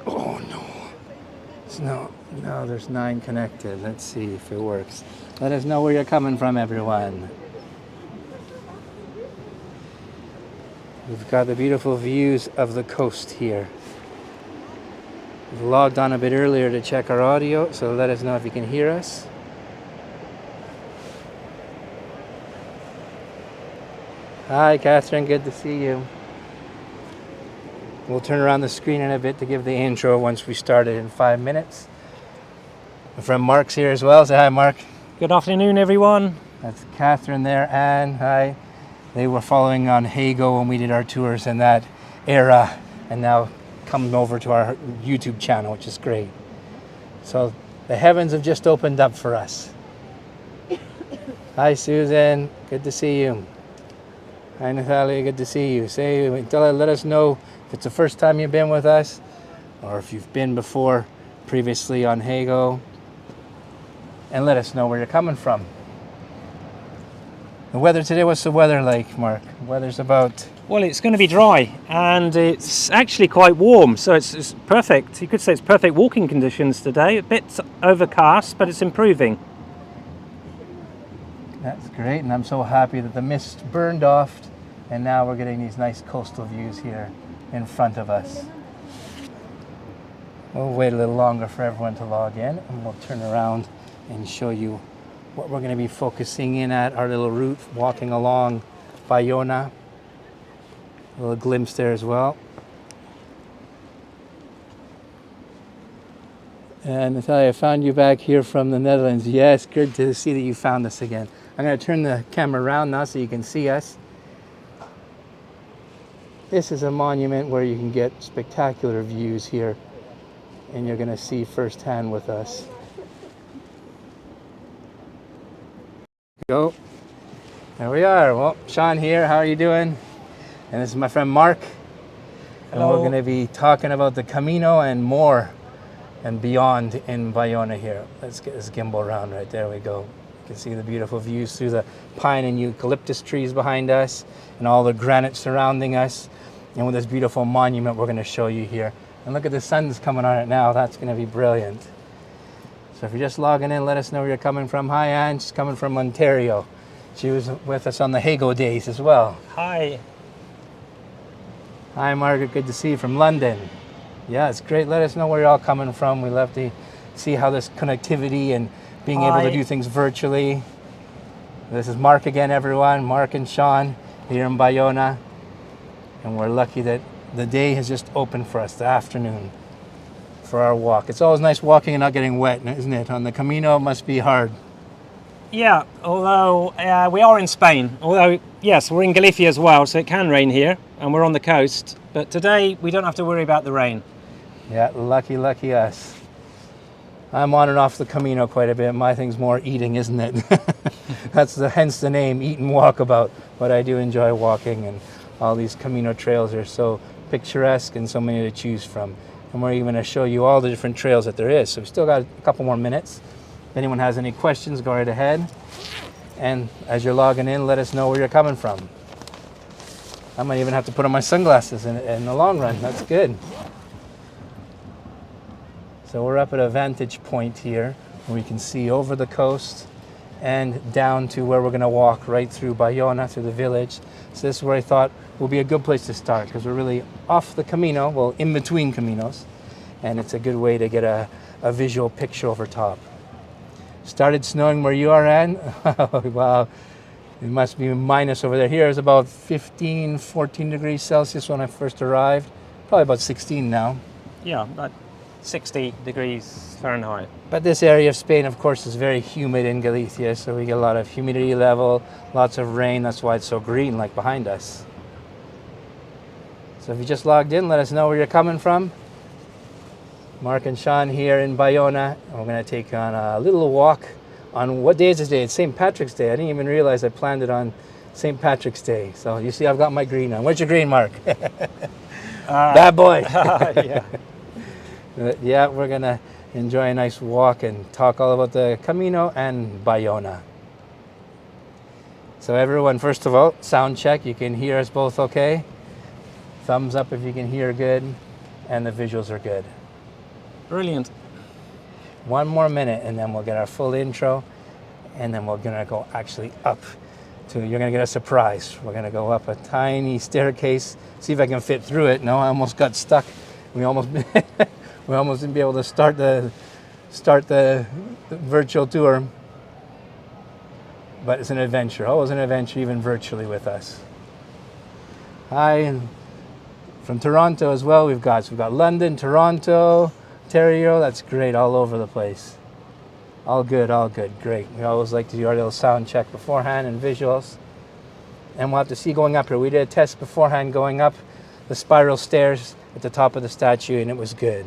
Oh no. No, there's 9 connected. Let's see if it works. Let us know where you're coming from, everyone. We've got the beautiful views of the coast here. We've logged on a bit earlier to check our audio, so let us know if you can hear us. Hi, Catherine, good to see you. We'll turn around the screen in a bit to give the intro once we started in 5 minutes. My friend Mark's here as well. Say hi, Mark. Good afternoon, everyone. That's Catherine there, Anne, hi. They were following on Hago when we did our tours in that era, and now come over to our YouTube channel, which is great. So the heavens have just opened up for us. Hi, Susan, good to see you. Hi, Natalia, good to see you. Let us know if it's the first time you've been with us, or if you've been before previously on Hago, and let us know where you're coming from. The weather today, what's the weather like, Mark? The weather's about... Well, it's going to be dry, and it's actually quite warm, so it's perfect. You could say it's perfect walking conditions today. A bit overcast, but it's improving. That's great, and I'm so happy that the mist burned off, and now we're getting these nice coastal views here in front of us. We'll wait a little longer for everyone to log in, and we'll turn around and show you what we're going to be focusing in at, our little route walking along Baiona. A little glimpse there as well. And Natalia, I found you back here from the Netherlands. Yes, good to see that you found us again. I'm going to turn the camera around now so you can see us. This is a monument where you can get spectacular views here, and you're going to see firsthand with us. Go. There we are. Well, Sean here. How are you doing? And this is my friend Mark. Hello. And we're going to be talking about the Camino and more and beyond in Baiona here. Let's get this gimbal around right there. We go. You can see the beautiful views through the pine and eucalyptus trees behind us and all the granite surrounding us. And with this beautiful monument we're going to show you here. And look at the sun's coming on it now. That's going to be brilliant. So if you're just logging in, let us know where you're coming from. Hi, Anne. She's coming from Ontario. She was with us on the Hago days as well. Hi. Hi, Margaret. Good to see you from London. Yeah, it's great. Let us know where you're all coming from. We love to see how this connectivity and being able to do things virtually. This is Mark again, everyone. Mark and Sean here in Baiona. And we're lucky that the day has just opened for us, the afternoon, for our walk. It's always nice walking and not getting wet, isn't it? On the Camino, it must be hard. Yeah, although we are in Spain. Although, yes, we're in Galicia as well, so it can rain here, and we're on the coast. But today, we don't have to worry about the rain. Yeah, lucky us. I'm on and off the Camino quite a bit. My thing's more eating, isn't it? Hence the name, Eat and Walkabout. But I do enjoy walking, and all these Camino trails are so picturesque and so many to choose from. And we're even going to show you all the different trails that there is. So we've still got a couple more minutes. If anyone has any questions, go right ahead. And as you're logging in, let us know where you're coming from. I might even have to put on my sunglasses in the long run. That's good. So we're up at a vantage point here where we can see over the coast and down to where we're going to walk right through Baiona, through the village. So this is where I thought will be a good place to start, because we're really off the Camino, well, in between Caminos, and it's a good way to get a visual picture over top. Started snowing where you are, Anne? Wow, it must be minus over there. Here is about 15, 14 degrees Celsius when I first arrived. Probably about 16 now. Yeah, about 60 degrees Fahrenheit. But this area of Spain, of course, is very humid in Galicia, so we get a lot of humidity level, lots of rain. That's why it's so green, like behind us. So if you just logged in, let us know where you're coming from. Mark and Sean here in Baiona. We're going to take on a little walk on, what day is this day? It's St. Patrick's Day. I didn't even realize I planned it on St. Patrick's Day. So you see I've got my green on. Where's your green, Mark? Bad boy. Yeah. Yeah, we're going to enjoy a nice walk and talk all about the Camino and Baiona. So everyone, first of all, sound check. You can hear us both okay. Thumbs up if you can hear good, and the visuals are good. Brilliant. One more minute and then we'll get our full intro, and then we're gonna go actually up to, you're gonna get a surprise. We're gonna go up a tiny staircase, see if I can fit through it. No, I almost got stuck. We almost didn't be able to start the virtual tour. But it's an adventure, always an adventure, even virtually with us. Hi, and from Toronto as well, we've got London, Toronto, Ontario. That's great, all over the place. All good, great. We always like to do our little sound check beforehand and visuals. And we'll have to see going up here. We did a test beforehand going up the spiral stairs at the top of the statue, and it was good.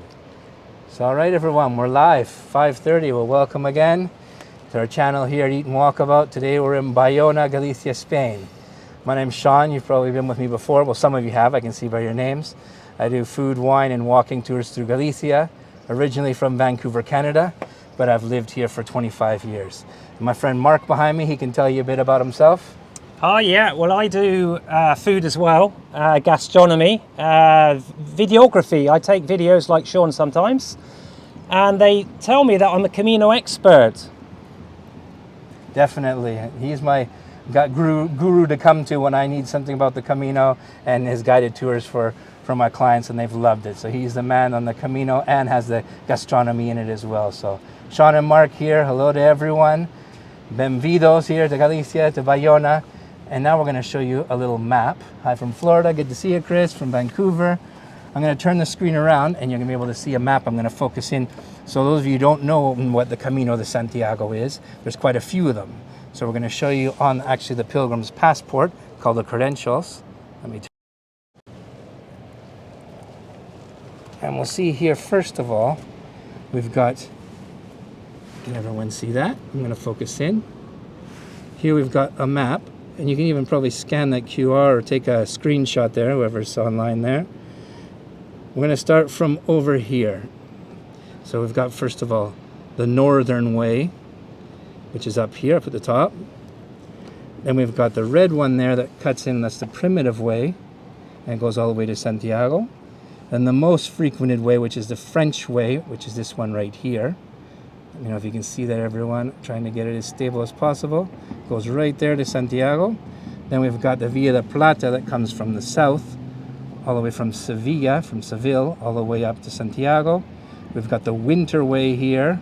So all right, everyone, we're live, 5:30. Well, welcome again to our channel here at Eat and Walkabout. Today we're in Baiona, Galicia, Spain. My name's Sean. You've probably been with me before. Well, some of you have. I can see by your names. I do food, wine, and walking tours through Galicia, originally from Vancouver, Canada, but I've lived here for 25 years. And my friend Mark behind me, he can tell you a bit about himself. Oh yeah, well I do food as well, gastronomy, videography. I take videos like Sean sometimes, and they tell me that I'm a Camino expert. Definitely. He's my guru to come to when I need something about the Camino, and his guided tours for my clients, and they've loved it. So he's the man on the Camino and has the gastronomy in it as well. So Sean and Mark here, hello to everyone. Benvidos here to Galicia, to Baiona. And now we're going to show you a little map. Hi from Florida, good to see you, Chris, from Vancouver. I'm going to turn the screen around and you're going to be able to see a map. I'm going to focus in. So those of you who don't know what the Camino de Santiago is, there's quite a few of them. So we're going to show you on actually the pilgrim's passport called the credentials. Let me and we'll see here, first of all, we've got, can everyone see that? I'm going to focus in. Here we've got a map, and you can even probably scan that QR or take a screenshot there, whoever's online there. We're going to start from over here. So we've got, first of all, the Northern Way, which is up here, up at the top. Then we've got the red one there that cuts in, that's the Primitive Way, and it goes all the way to Santiago. Then the most frequented way, which is the French Way, which is this one right here. You know, if you can see that, everyone, trying to get it as stable as possible. Goes right there to Santiago. Then we've got the Via de Plata that comes from the south, all the way from Seville, all the way up to Santiago. We've got the Winter Way here.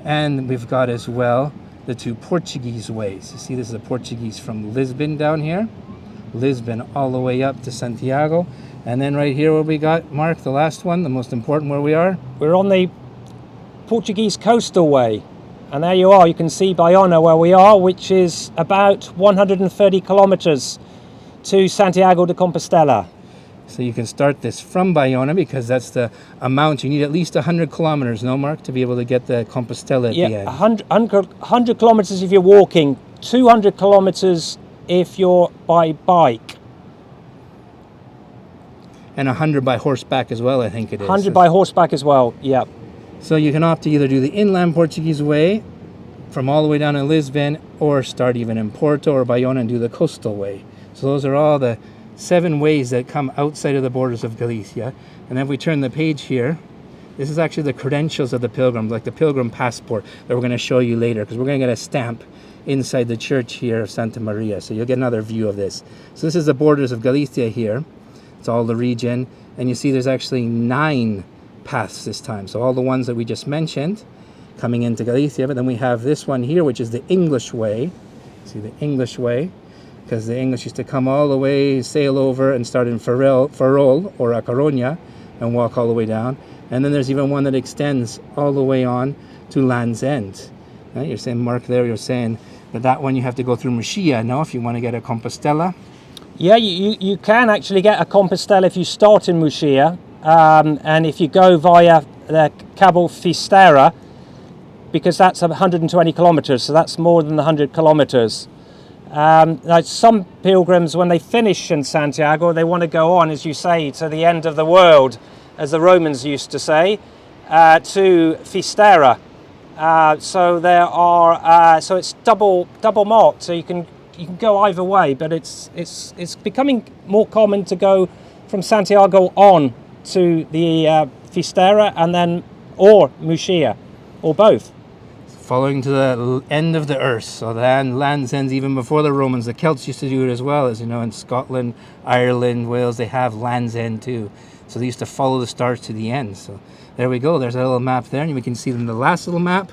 And we've got as well the two Portuguese ways. You see, this is a Portuguese from Lisbon down here. Lisbon all the way up to Santiago. And then right here where we got, Mark, the last one, the most important where we are. We're on the Portuguese coastal way, and there you are. You can see Baiona where we are, which is about 130 kilometers to Santiago de Compostela. So you can start this from Baiona because that's the amount. You need at least 100 kilometers, no, Mark, to be able to get the Compostela at the end. 100 kilometers if you're walking, 200 kilometers if you're by bike. And 100 by horseback as well, I think it is. 100 by horseback as well, yeah. So you can opt to either do the inland Portuguese way from all the way down to Lisbon, or start even in Porto or Baiona and do the coastal way. So those are all the 7 ways that come outside of the borders of Galicia. And then if we turn the page here, this is actually the credentials of the pilgrims, like the pilgrim passport that we're going to show you later, because we're going to get a stamp inside the church here of Santa Maria. So you'll get another view of this. So this is the borders of Galicia here. It's all the region. And you see there's actually 9 paths this time. So all the ones that we just mentioned coming into Galicia, but then we have this one here, which is the English way. See, the English way, because the English used to come all the way, sail over and start in Ferrol or A Coruña and walk all the way down. And then there's even one that extends all the way on to Land's End. Right? You're saying, Mark, there you're saying that one you have to go through Murcia, no, if you want to get a Compostela? Yeah, you can actually get a Compostela if you start in Murcia, and if you go via the Cabo Fistera, because that's 120 kilometers, so that's more than 100 kilometers. Now some pilgrims, when they finish in Santiago, they want to go on, as you say, to the end of the world, as the Romans used to say, to Finisterre. So there are, so it's double marked. So you can go either way, but it's becoming more common to go from Santiago on to the Finisterre and then or Muxia, or both. Following to the end of the earth, so the lands ends even before the Romans. The Celts used to do it as well, as you know, in Scotland, Ireland, Wales, they have Land's End too. So they used to follow the stars to the end. So there we go, there's a little map there, and we can see in the last little map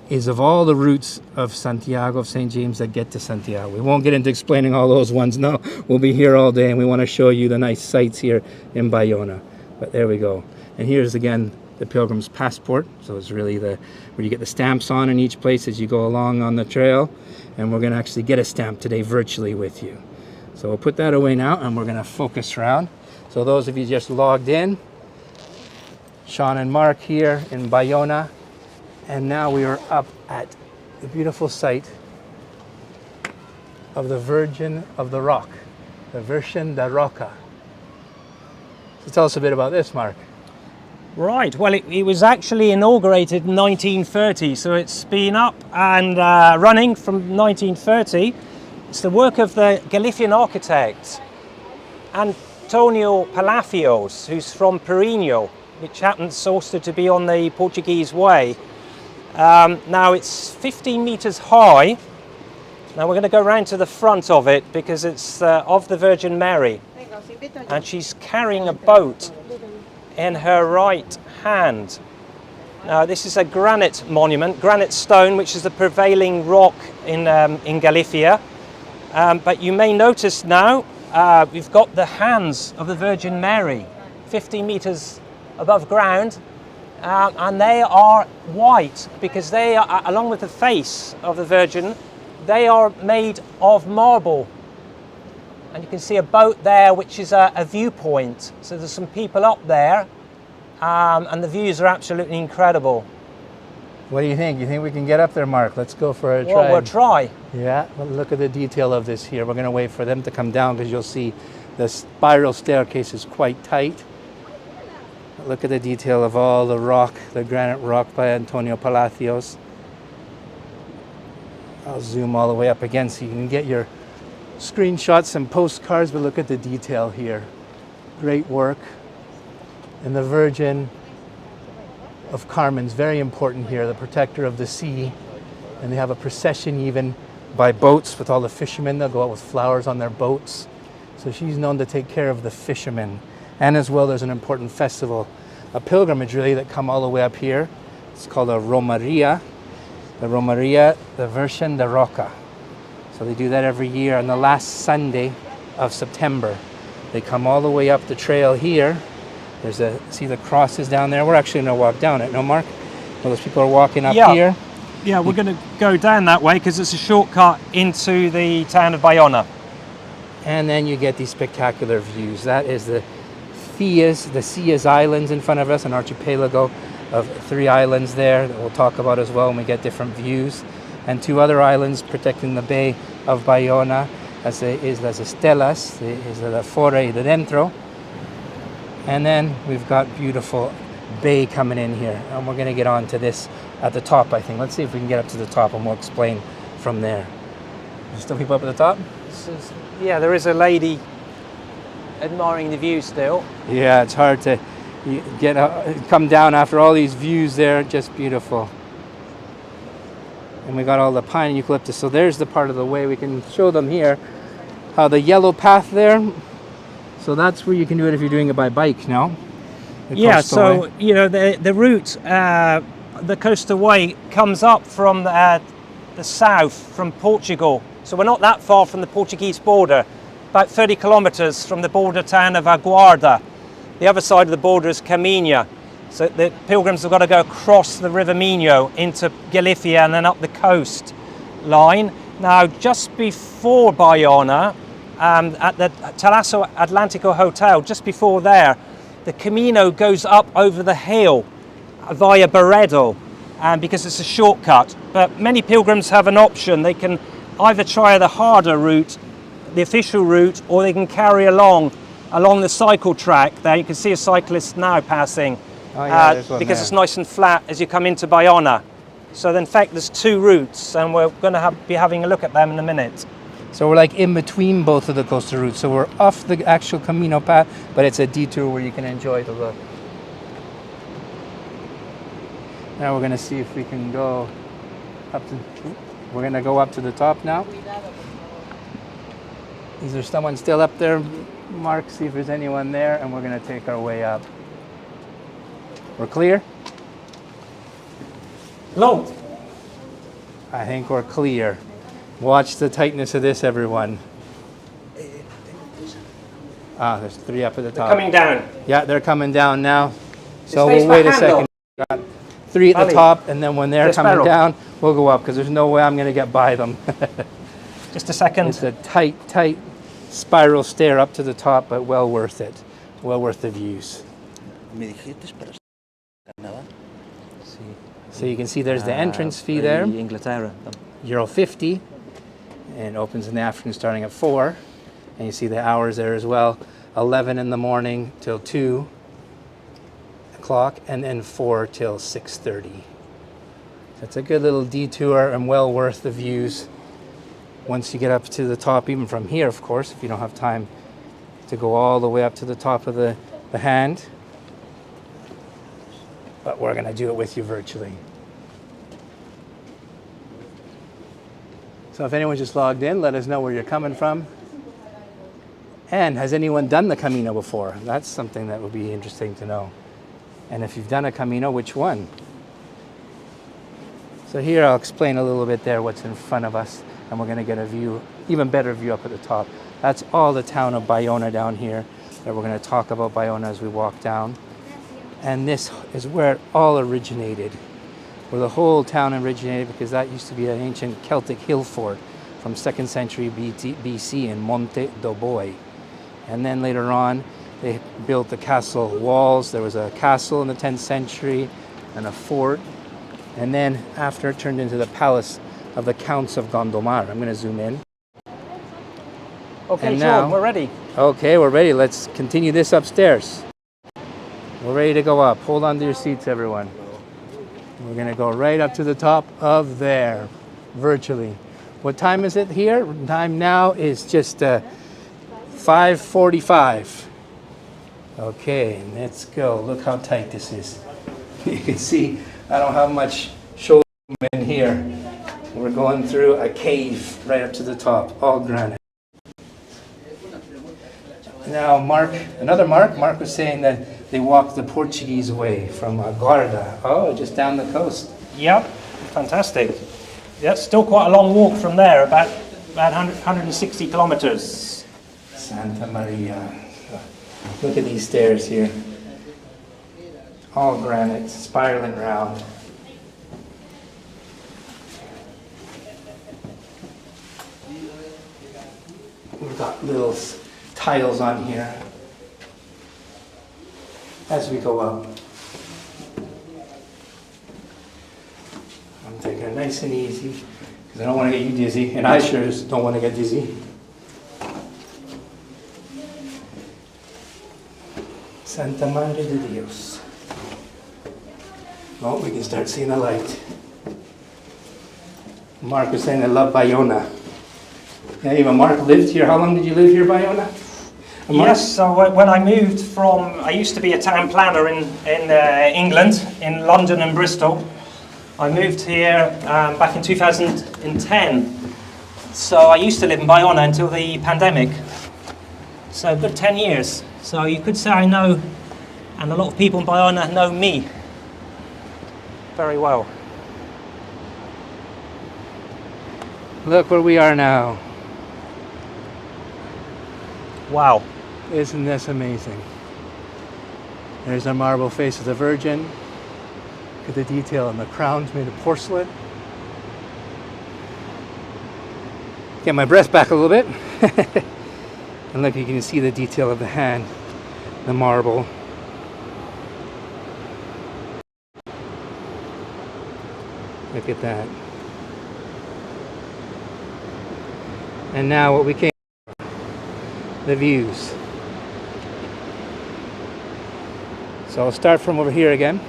is of all the routes of Santiago, of St. James, that get to Santiago. We won't get into explaining all those ones, no. We'll be here all day, and we want to show you the nice sights here in Baiona. But there we go. And here's again the pilgrim's passport. So it's really where you get the stamps on in each place as you go along on the trail. And we're going to actually get a stamp today virtually with you. So we'll put that away now, and we're going to focus around. So those of you just logged in, Sean and Mark here in Baiona. And now we are up at the beautiful site of the Virgin of the Rock, the Virgen da Roca. So tell us a bit about this, Mark. Right, well it was actually inaugurated in 1930, so it's been up and running from 1930. It's the work of the Galician architect Antonio Palacios, who's from Perino, which happens also to be on the Portuguese way. Now it's 15 meters high. Now we're going to go round to the front of it because it's of the Virgin Mary, and she's carrying a boat in her right hand. Now this is a granite monument, granite stone, which is the prevailing rock in Galicia. But you may notice now we've got the hands of the Virgin Mary 50 meters above ground, and they are white because they are, along with the face of the Virgin, they are made of marble. And you can see a boat there, which is a viewpoint. So there's some people up there, and the views are absolutely incredible. What do you think? You think we can get up there, Mark? Let's go for a try. Well, we'll try. Yeah, well, look at the detail of this here. We're going to wait for them to come down because you'll see the spiral staircase is quite tight. Look at the detail of all the rock, the granite rock by Antonio Palacios. I'll zoom all the way up again so you can get your screenshots and postcards, but look at the detail here. Great work. And the Virgin of Carmen's very important here, the protector of the sea. And they have a procession even by boats with all the fishermen. They'll go out with flowers on their boats. So she's known to take care of the fishermen. And as well, there's an important festival, a pilgrimage really, that come all the way up here. It's called a Romaria. The Romaria, the Virgen da Roca. So they do that every year on the last Sunday of September. They come all the way up the trail here. See the crosses down there? We're actually going to walk down it, no, Mark? Well, those people are walking up here. Yeah, we're going to go down that way because it's a shortcut into the town of Baiona. And then you get these spectacular views. That is the Cias Islands in front of us, an archipelago of 3 islands there that we'll talk about as well when we get different views. And 2 other islands protecting the bay of Baiona, as the Islas Estelas, the Isla de Fora y de Dentro. And then we've got beautiful bay coming in here. And we're going to get on to this at the top, I think. Let's see if we can get up to the top and we'll explain from there. There's still people up at the top? Yeah, there is a lady admiring the view still. Yeah, it's hard to come down after all these views there. Just beautiful. And we got all the pine and eucalyptus. So there's the part of the way we can show them here. How the yellow path there. So that's where you can do it if you're doing it by bike now. Yeah, so way. You know the route, the coastal way comes up from the south, from Portugal. So we're not that far from the Portuguese border, about 30 kilometers from the border town of Aguarda. The other side of the border is Camino. So the pilgrims have got to go across the River Minho into Galicia and then up the coast line. Now, just before Baiona, at the Terrasso Atlantico Hotel, just before there, the Camino goes up over the hill via Barredo, because it's a shortcut. But many pilgrims have an option. They can either try the harder route, the official route, or they can carry along the cycle track. There you can see a cyclist now passing, Oh, yeah, there's one because there. it's nice and flat as you come into Baiona. So in fact there's two routes, and we're going to be having a look at them in a minute. So we're like in between both of the coastal routes. So we're off the actual Camino path, but it's a detour where you can enjoy the look. Now we're going to see if we can go up to... We're going to go up to the top now. Is there someone still up there, Mark? See if there's anyone there, and we're going to take our way up. We're clear? Low. I think we're clear. Watch the tightness of this, everyone. Ah, there's three up at the top. Coming down. Yeah, they're coming down now. So Space we'll wait a back second. Got three at the Ali. top, and then when they're coming Despero. down, we'll go up, because there's no way I'm going to get by them. Just a second. It's a tight spiral stair up to the top, but well worth it. Well worth the views. So you can see there's the entrance fee there. Inglaterra. €50, and it opens in the afternoon starting at 4. And you see the hours there as well, 11 in the morning till 2 o'clock, and then 4 till 6:30. So it's a good little detour and well worth the views. Once you get up to the top, even from here, of course, if you don't have time to go all the way up to the top of the hand. But we're going to do it with you virtually. So if anyone just logged in, let us know where you're coming from. And has anyone done the Camino before? That's something that would be interesting to know. And if you've done a Camino, which one? So here I'll explain a little bit there what's in front of us, and we're going to get a view, even better view up at the top. That's all the town of Baiona down here, that we're going to talk about Baiona as we walk down. And this is where it all originated, where the whole town originated, because that used to be an ancient Celtic hill fort from 2nd century BC in Monte do Boi. And then later on, they built the castle walls. There was a castle in the 10th century and a fort. And then after it turned into the palace of the Counts of Gondomar. I'm going to zoom in. Okay, And Sean, now- we're ready. Okay, we're ready. Let's continue this upstairs. We're ready to go up. Hold on to your seats, everyone. We're going to go right up to the top of there, virtually. What time is it here? Time now is just 5:45. Okay, let's go. Look how tight this is. You can see I don't have much shoulder room in here. We're going through a cave right up to the top, all granite. Now, Mark was saying that they walked the Portuguese way from Guarda. Oh, just down the coast. Yep, fantastic. Yeah, still quite a long walk from there, about 160 kilometers. Santa Maria. Look at these stairs here. All granite, spiraling round. We've got little tiles on here as we go up. I'm taking it nice and easy because I don't want to get you dizzy, and I sure don't want to get dizzy. Santa Madre de Dios. Oh, we can start seeing the light. Mark was saying I love Baiona. Yeah, even Mark lived here. How long did you live here, Baiona? Mark? Yes, so when I moved from, I used to be a town planner in England, in London and Bristol. I moved here back in 2010. So I used to live in Baiona until the pandemic. So a good 10 years. So you could say I know, and a lot of people in Baiona know me very well. Look where we are now. Wow. Isn't this amazing? There's a marble face of the Virgin. Look at the detail on the crowns made of porcelain. Get my breath back a little bit. And look, you can see the detail of the hand, the marble. Look at that. And now what we came, the views. So I'll start from over here again.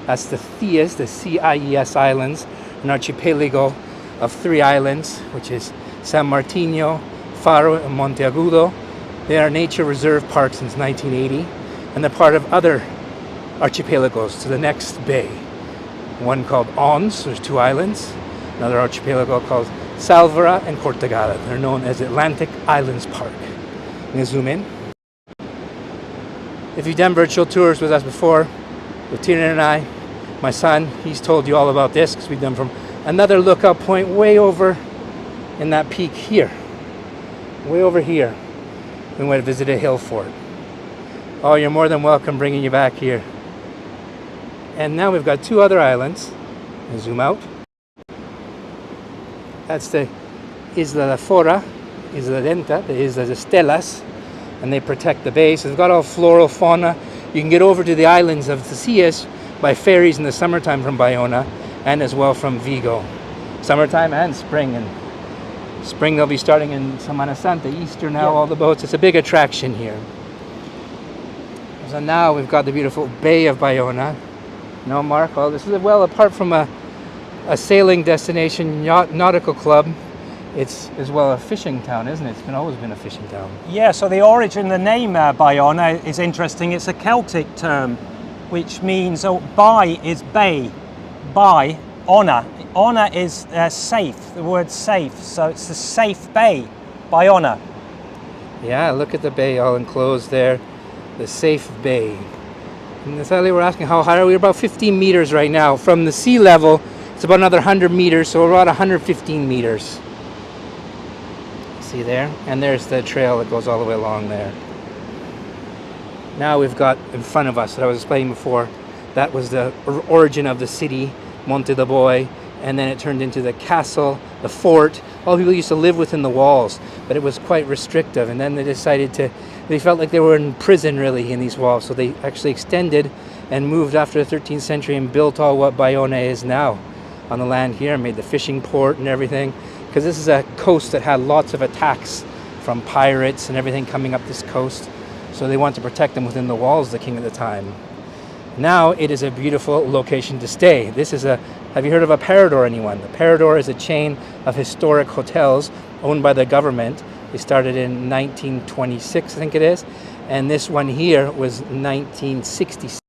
That's the Cies, the CIES Islands, an archipelago of 3 islands, which is San Martino, Faro, and Monteagudo. They are nature reserve parks since 1980, and they're part of other archipelagos to the next bay. One called Ons, there's 2 islands. Another archipelago called Salvara and Cortegada. They're known as Atlantic Islands Park. I'm going to zoom in. If you've done virtual tours with us before, with Tina and I, my son, he's told you all about this because we've done from another lookout point way over in that peak here. Way over here. We went to visit a hill fort. Oh, you're more than welcome bringing you back here. And now we've got 2 other islands. I'll zoom out. That's the Isla de Fora, Isla Denta, the Isla de Estelas, and they protect the bay. So they've got all floral fauna. You can get over to the islands of the Cies by ferries in the summertime from Baiona, and as well from Vigo. Summertime and spring. And spring they'll be starting in Semana Santa, Easter now, all the boats. It's a big attraction here. So now we've got the beautiful Bay of Baiona. No, Mark, well, this is, well, apart from a sailing destination, nautical club, it's as well a fishing town, isn't it? It's always been a fishing town. Yeah, so the origin, the name Baiona is interesting. It's a Celtic term, which means, bai is bay, bai, ona. Ona is safe, the word safe, so it's the safe bay, Baiona. Yeah, look at the bay all enclosed there, the safe bay. And Natalie, we're asking how high are we? We're about 15 meters right now. From the sea level, it's about another 100 meters, so we're about 115 meters. See there? And there's the trail that goes all the way along there. Now we've got in front of us, that I was explaining before, that was the origin of the city, Monte de Boi, and then it turned into the castle, the fort. All people used to live within the walls, but it was quite restrictive, and then they decided they felt like they were in prison really in these walls, so they actually extended and moved after the 13th century and built all what Baiona is now on the land here, made the fishing port and everything, because this is a coast that had lots of attacks from pirates and everything coming up this coast, so they wanted to protect them within the walls, the king at the time. Now it is a beautiful location to stay. This is have you heard of a Parador, anyone? The Parador is a chain of historic hotels owned by the government. They started in 1926, I think it is, and this one here was 1966,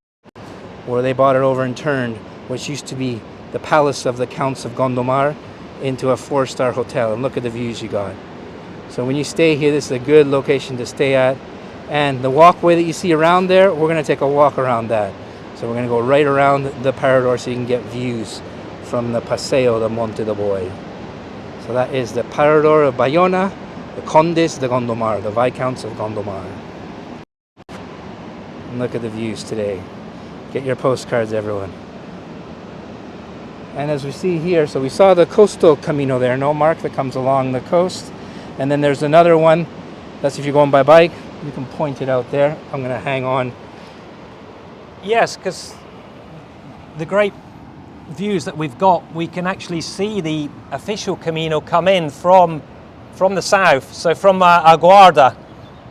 where they bought it over and turned, which used to be the palace of the Counts of Gondomar, into a 4-star hotel. And look at the views you got. So when you stay here, this is a good location to stay at. And the walkway that you see around there, we're going to take a walk around that. So we're going to go right around the Parador so you can get views from the Paseo de Monte de Boi. So that is the Parador of Baiona, the Condes de Gondomar, the Viscounts of Gondomar. And look at the views today. Get your postcards, everyone. And as we see here, so we saw the coastal Camino there, no, Mark, that comes along the coast. And then there's another one. That's if you're going by bike. You can point it out there. I'm going to hang on. Yes, because the great views that we've got, we can actually see the official Camino come in from the south. So from Aguarda,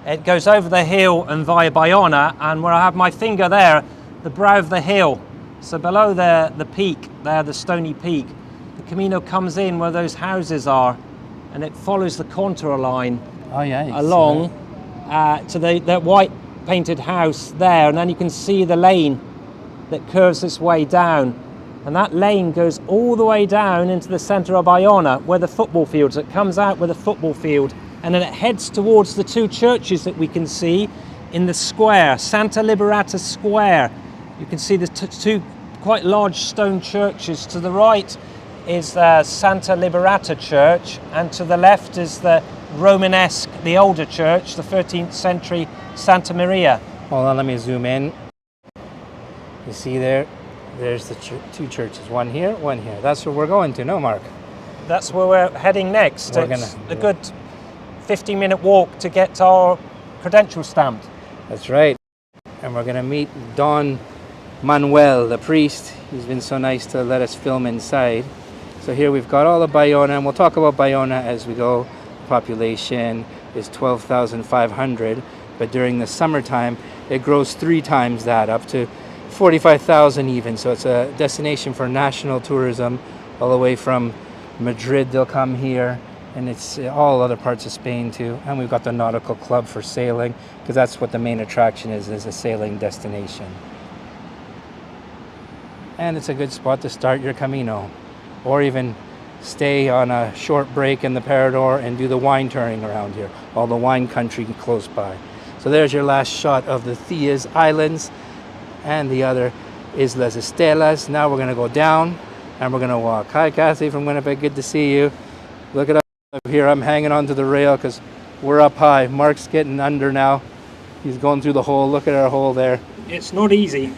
it goes over the hill and via Baiona, and where I have my finger there, the brow of the hill. So below the peak, there, the stony peak, the Camino comes in where those houses are, and it follows the contour line along to that white painted house there, and then you can see the lane that curves its way down. And that lane goes all the way down into the centre of Baiona, where the football fields. It comes out with a football field, and then it heads towards the 2 churches that we can see in the square, Santa Liberata Square. You can see the 2 quite large stone churches. To the right is the Santa Liberata Church, and to the left is the Romanesque, the older church, the 13th century Santa Maria. Hold on, let me zoom in. You see there? There's the 2 churches, one here, one here. That's where we're going to, no, Mark? That's where we're heading next. It's a good 15-minute walk to get our credentials stamped. That's right. And we're going to meet Don Manuel, the priest. He's been so nice to let us film inside. So here we've got all of Baiona, and we'll talk about Baiona as we go. population is 12,500, but during the summertime it grows 3 times that, up to 45,000 even. So it's a destination for national tourism, all the way from Madrid they'll come here, and it's all other parts of Spain too. And we've got the nautical club for sailing, because that's what the main attraction is a sailing destination. And it's a good spot to start your Camino, or even stay on a short break in the Parador and do the wine touring around here, all the wine country close by. So there's your last shot of the Theas Islands, and the other is Las Estelas. Now we're going to go down and we're going to walk. Hi Kathy from Winnipeg, good to see you. Look at up here, I'm hanging onto the rail because we're up high. Mark's getting under now. He's going through the hole. Look at our hole there. It's not easy.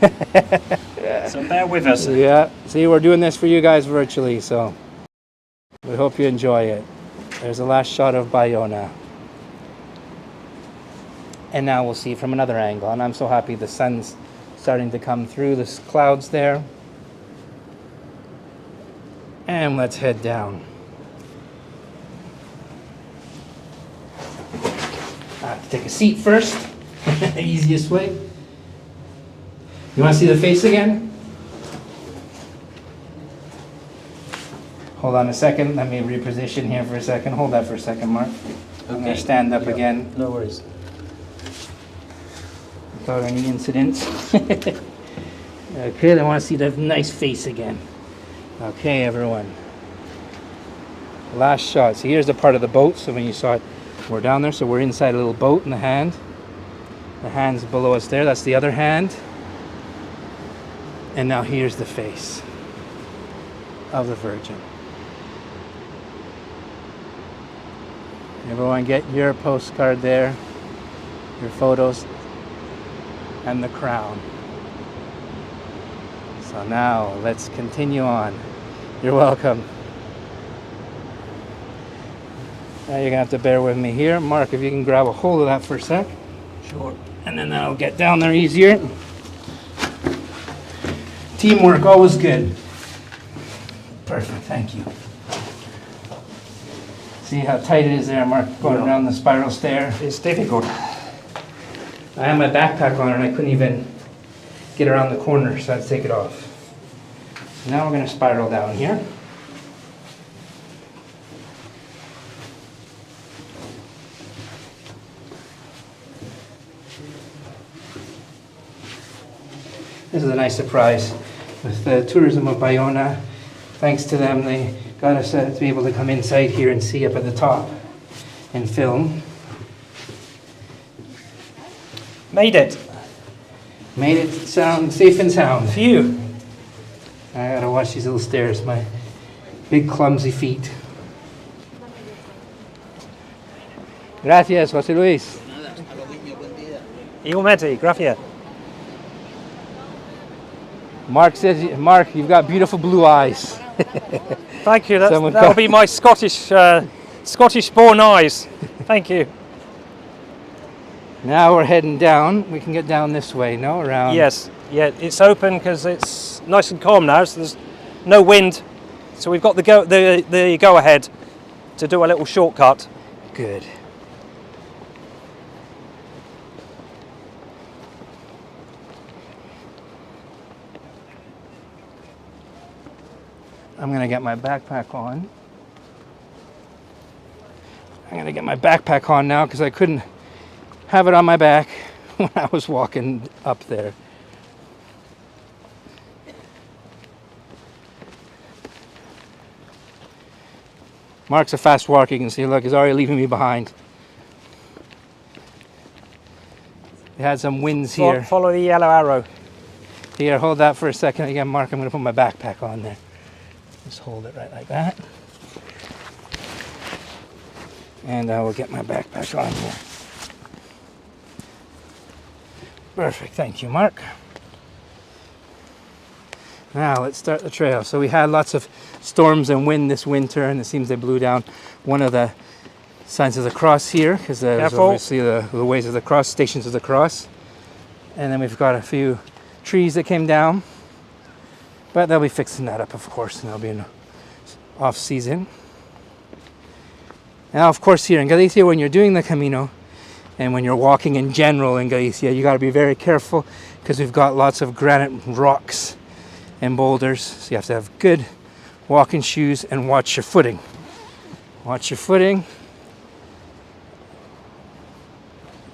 So bear with us. Yeah, see, we're doing this for you guys virtually, so we hope you enjoy it. There's the last shot of Baiona. And now we'll see from another angle, and I'm so happy the sun's starting to come through the clouds there. And let's head down. I have to take a seat first. Easiest way. You want to see the face again? Hold on a second. Let me reposition here for a second. Hold that for a second, Mark. I'm going to stand up again. No worries. Without any incidents. Okay, I want to see the nice face again. Okay, everyone. Last shot. So here's the part of the boat. So when you saw it, we're down there. So we're inside a little boat in the hand. The hand's below us there. That's the other hand. And now here's the face of the Virgin. Everyone get your postcard there, your photos, and the crown. So now let's continue on. You're welcome. Now you're gonna have to bear with me here. Mark, if you can grab a hold of that for a sec. Sure. And then that'll get down there easier. Teamwork, always good. Perfect, thank you. See how tight it is there, Mark, going down the spiral stair? It's difficult. I had my backpack on and I couldn't even get around the corner, so I had to take it off. So now we're going to spiral down here. This is a nice surprise with the Tourism of Baiona. Thanks to them, they got us to be able to come inside here and see up at the top and film. Made it. Made it sound safe and sound. Phew. I gotta watch these little stairs, my big clumsy feet. Gracias, José Luis. Igualmente, gracias. Mark says, Mark, you've got beautiful blue eyes. Thank you. That'll be my Scottish-born eyes. Thank you. Now we're heading down. We can get down this way, no? Around. Yes. Yeah. It's open because it's nice and calm now. So there's no wind. So we've got the go ahead to do a little shortcut. Good. I'm gonna get my backpack on. I'm gonna get my backpack on now because I couldn't have it on my back when I was walking up there. Mark's a fast walker, you can see, look, he's already leaving me behind. We had some winds here. Follow the yellow arrow. Here, hold that for a second. Again, Mark, I'm gonna put my backpack on there. Just hold it right like that. And I will get my backpack on here. Perfect, thank you, Mark. Now let's start the trail. So we had lots of storms and wind this winter, and it seems they blew down one of the signs of the cross here, because there's obviously the ways of the cross, stations of the cross. And then we've got a few trees that came down. But they'll be fixing that up, of course, and they'll be in off season. Now, of course, here in Galicia, when you're doing the Camino, and when you're walking in general in Galicia, you got to be very careful because we've got lots of granite rocks and boulders. So you have to have good walking shoes and watch your footing. Watch your footing.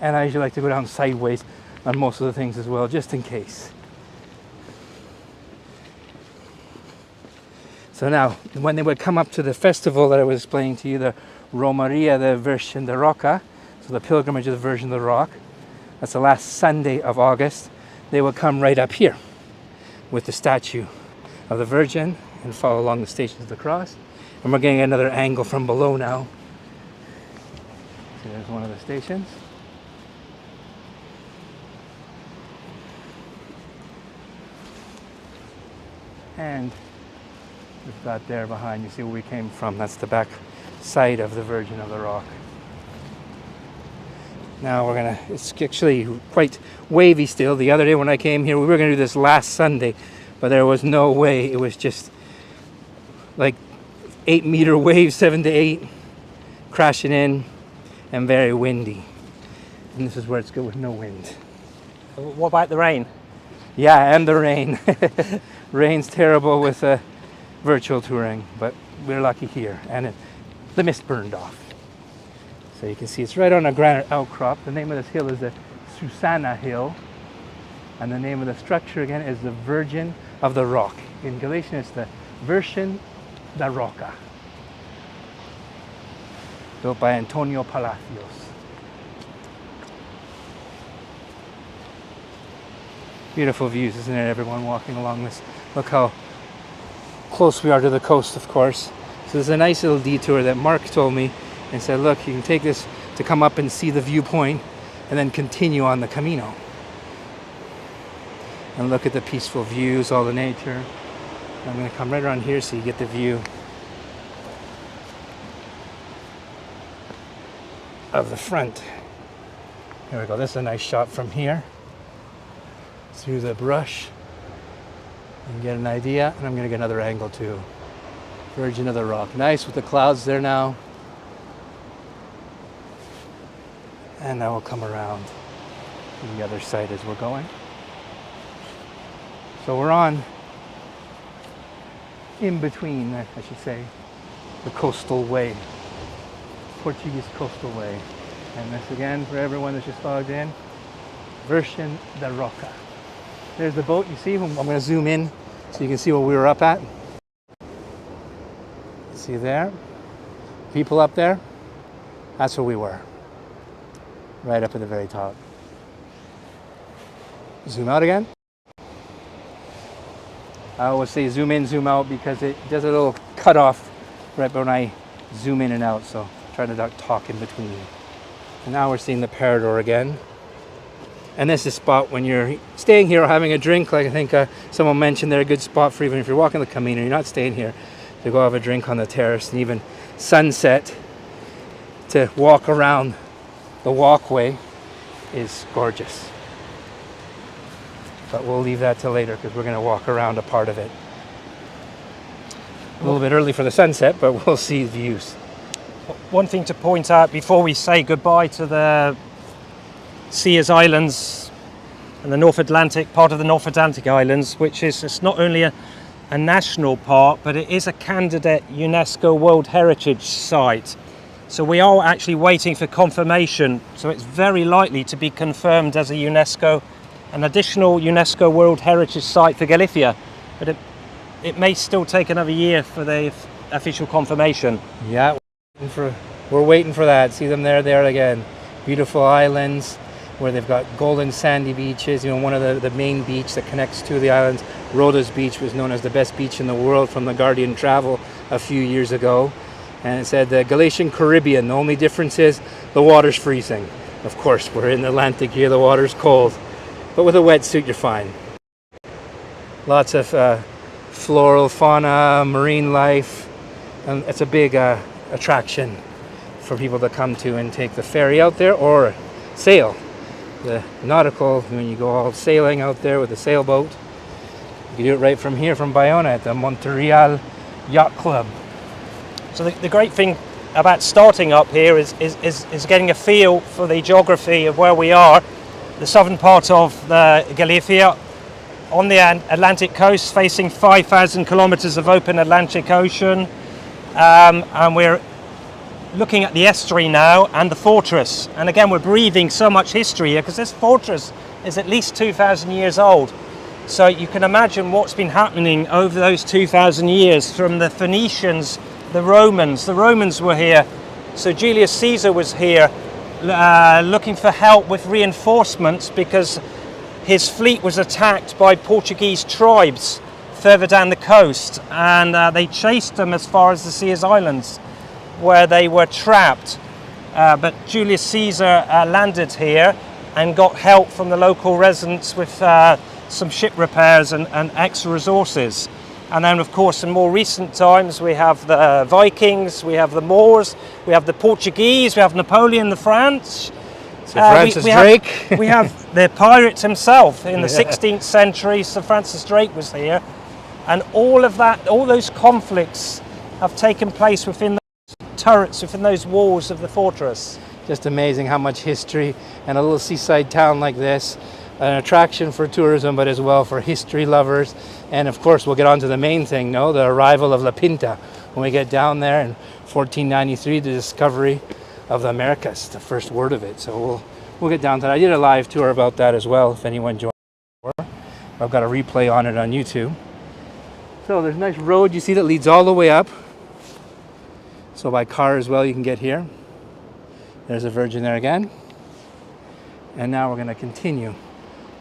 And I usually like to go down sideways on most of the things as well, just in case. So now, when they would come up to the festival that I was explaining to you, the Romeria de Virgen de Roca, so the pilgrimage of the Virgin of the Rock, that's the last Sunday of August, they will come right up here with the statue of the Virgin and follow along the Stations of the Cross. And we're getting another angle from below now. So there's one of the stations. And we've got there behind, you see where we came from. That's the back side of the Virgin of the Rock. Now it's actually quite wavy still. The other day when I came here, we were gonna do this last Sunday, but there was no way. It was just like 8-meter waves, 7 to 8, crashing in, and very windy. And this is where it's good with no wind. What about the rain? Yeah, and the rain. Rain's terrible with virtual touring, but we're lucky here. And the mist burned off. So you can see it's right on a granite outcrop. The name of this hill is the Susana Hill. And the name of the structure again is the Virgin of the Rock. In Galician it's the Virgen da Roca. Built by Antonio Palacios. Beautiful views, isn't it? Everyone walking along this. Look how close we are to the coast, of course. So there's a nice little detour that Mark told me and said, look, you can take this to come up and see the viewpoint and then continue on the Camino. And look at the peaceful views, all the nature. I'm going to come right around here so you get the view of the front. Here we go. This is a nice shot from here through the brush and get an idea. And I'm going to get another angle too. Virgin of the Rock. Nice with the clouds there now. And now we'll come around to the other side as we're going. So we're on in between, I should say, the coastal way, Portuguese coastal way. And this again, for everyone that's just logged in, Virgin da Roca. There's the boat, you see, I'm going to zoom in so you can see what we were up at. See there? People up there? That's where we were. Right up at the very top. Zoom out again. I always say zoom in, zoom out because it does a little cut off right when I zoom in and out, so try to not talk in between. And now we're seeing the Parador again. And this is a spot when you're staying here or having a drink, like I think someone mentioned, they're a good spot for even if you're walking the Camino, you're not staying here, to go have a drink on the terrace and even sunset to walk around the walkway is gorgeous. But we'll leave that till later because we're going to walk around a part of it. A little bit early for the sunset, but we'll see views. One thing to point out before we say goodbye to the Sears Islands and the North Atlantic, part of the North Atlantic Islands, which is it's not only a national park, but it is a candidate UNESCO World Heritage Site. So we are actually waiting for confirmation. So it's very likely to be confirmed as an additional UNESCO World Heritage Site for Galicia. But it may still take another year for the official confirmation. Yeah, we're waiting for that. See them there again. Beautiful islands where they've got golden sandy beaches. You know, one of the main beach that connects to the islands, Rhoda's Beach, was known as the best beach in the world from the Guardian Travel a few years ago. And it said the Galician Caribbean, the only difference is the water's freezing. Of course, we're in the Atlantic here, the water's cold. But with a wetsuit, you're fine. Lots of floral fauna, marine life. And it's a big attraction for people to come to and take the ferry out there or sail. The nautical, when you go all sailing out there with the sailboat, you can do it right from here, from Baiona at the Montreal Yacht Club. So the great thing about starting up here is getting a feel for the geography of where we are, the southern part of the Galicia, on the Atlantic coast, facing 5,000 kilometers of open Atlantic Ocean, and we're looking at the estuary now and the fortress. And again, we're breathing so much history here because this fortress is at least 2,000 years old. So you can imagine what's been happening over those 2,000 years, from the Phoenicians, the Romans. The Romans were here. So Julius Caesar was here looking for help with reinforcements because his fleet was attacked by Portuguese tribes further down the coast, and they chased them as far as the Seas Islands, where they were trapped. But Julius Caesar landed here and got help from the local residents with some ship repairs and extra resources. And then, of course, in more recent times, we have the Vikings, we have the Moors, we have the Portuguese, we have Napoleon, the French. Sir Francis Drake. We have the pirate himself in the 16th century. Sir Francis Drake was here. And all of that, all those conflicts have taken place within turrets, within those walls of the fortress. Just amazing how much history, and a little seaside town like this, an attraction for tourism, but as well for history lovers. And of course, we'll get on to the main thing, the arrival of La Pinta. When we get down there in 1493, the discovery of the Americas, the first word of it. So we'll get down to that. I did a live tour about that as well, if anyone joined. I've got a replay on it on YouTube. So there's a nice road you see that leads all the way up. So by car as well, you can get here. There's a Virgin there again. And now we're going to continue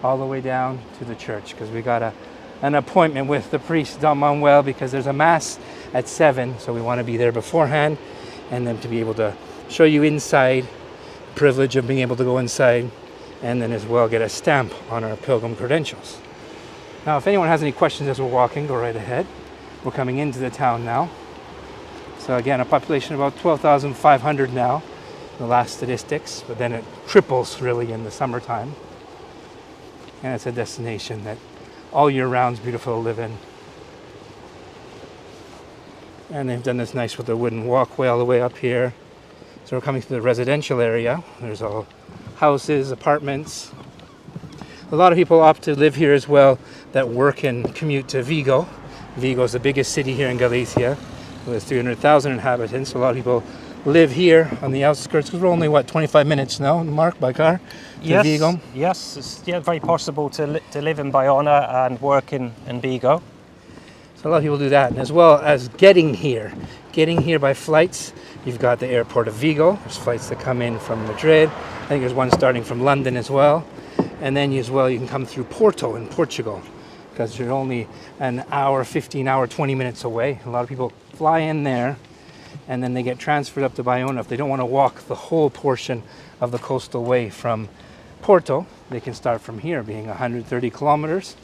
all the way down to the church because we got an appointment with the priest Don Manuel because there's a mass at 7, so we want to be there beforehand and then to be able to show you inside, privilege of being able to go inside, and then as well get a stamp on our pilgrim credentials. Now, if anyone has any questions as we're walking, go right ahead. We're coming into the town now. So again, a population of about 12,500 now, the last statistics, but then it triples really in the summertime. And it's a destination that all year round is beautiful to live in. And they've done this nice with the wooden walkway all the way up here. So we're coming to the residential area. There's all houses, apartments. A lot of people opt to live here as well that work and commute to Vigo. Vigo is the biggest city here in Galicia with 300,000 inhabitants. A lot of people live here on the outskirts because we're only, 25 minutes now, Mark, by car to Vigo? Yes, it's very possible to live in Baiona and work in Vigo. So a lot of people do that. And as well as getting here by flights, you've got the airport of Vigo. There's flights that come in from Madrid. I think there's one starting from London as well. And then as well, you can come through Porto in Portugal because you're only an hour, 15 hour, 20 minutes away. A lot of people fly in there and then they get transferred up to Baiona. If they don't want to walk the whole portion of the coastal way from Porto, they can start from here, being 130 kilometers.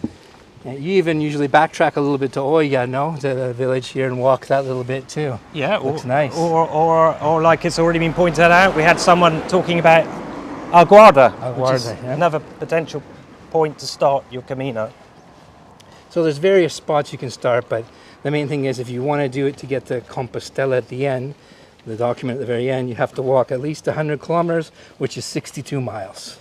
And you even usually backtrack a little bit to Oia, to the village here, and walk that little bit too. Yeah, looks nice. Or like it's already been pointed out, we had someone talking about Aguarda, which is another potential point to start your Camino. So there's various spots you can start, but the main thing is if you want to do it to get to Compostela at the end, the document at the very end, you have to walk at least 100 kilometers, which is 62 miles.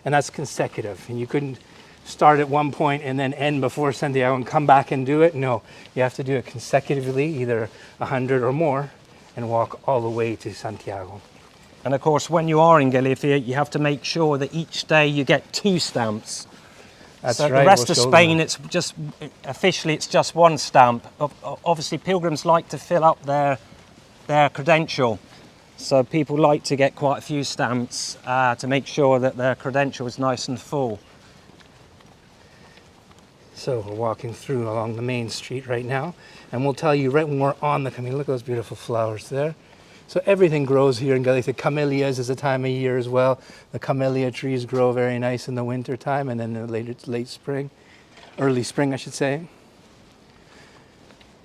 And that's consecutive. And you couldn't start at one point and then end before Santiago and come back and do it. No, you have to do it consecutively, either 100 or more, and walk all the way to Santiago. And of course, when you are in Galicia, you have to make sure that each day you get 2 stamps. That's so right. The rest of Spain, it's just officially it's just 1 stamp. Obviously, pilgrims like to fill up their credential, so people like to get quite a few stamps to make sure that their credential is nice and full. So we're walking through along the main street right now, and we'll tell you right when we're on the Camino. Look at those beautiful flowers there. So everything grows here in Galicia. Camellias is a time of year as well. The camellia trees grow very nice in the winter time, and then in the late spring, early spring, I should say.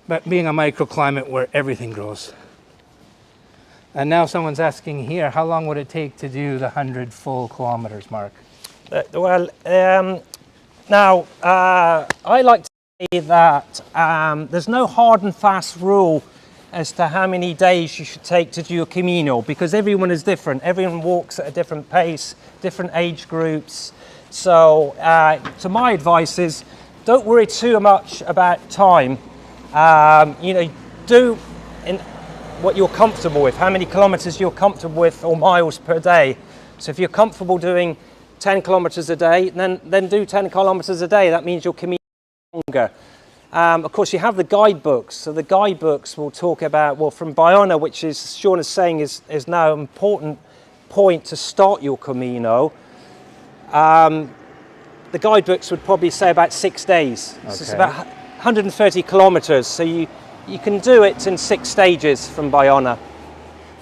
But being a microclimate where everything grows. And now someone's asking here, how long would it take to do the 100 full kilometers, Mark? Now, I like to say that there's no hard and fast rule as to how many days you should take to do your Camino, because everyone is different. Everyone walks at a different pace, different age groups. So, so my advice is, don't worry too much about time. You know, do what you're comfortable with, how many kilometers you're comfortable with, or miles per day. So if you're comfortable doing 10 kilometers a day, then do 10 kilometers a day. That means your Camino is longer. Of course, you have the guidebooks. So the guidebooks will talk about, well, from Baiona, which is, Sean is saying, is now an important point to start your Camino. The guidebooks would probably say about 6 days. Okay. So it's about 130 kilometers. So you can do it in 6 stages from Baiona.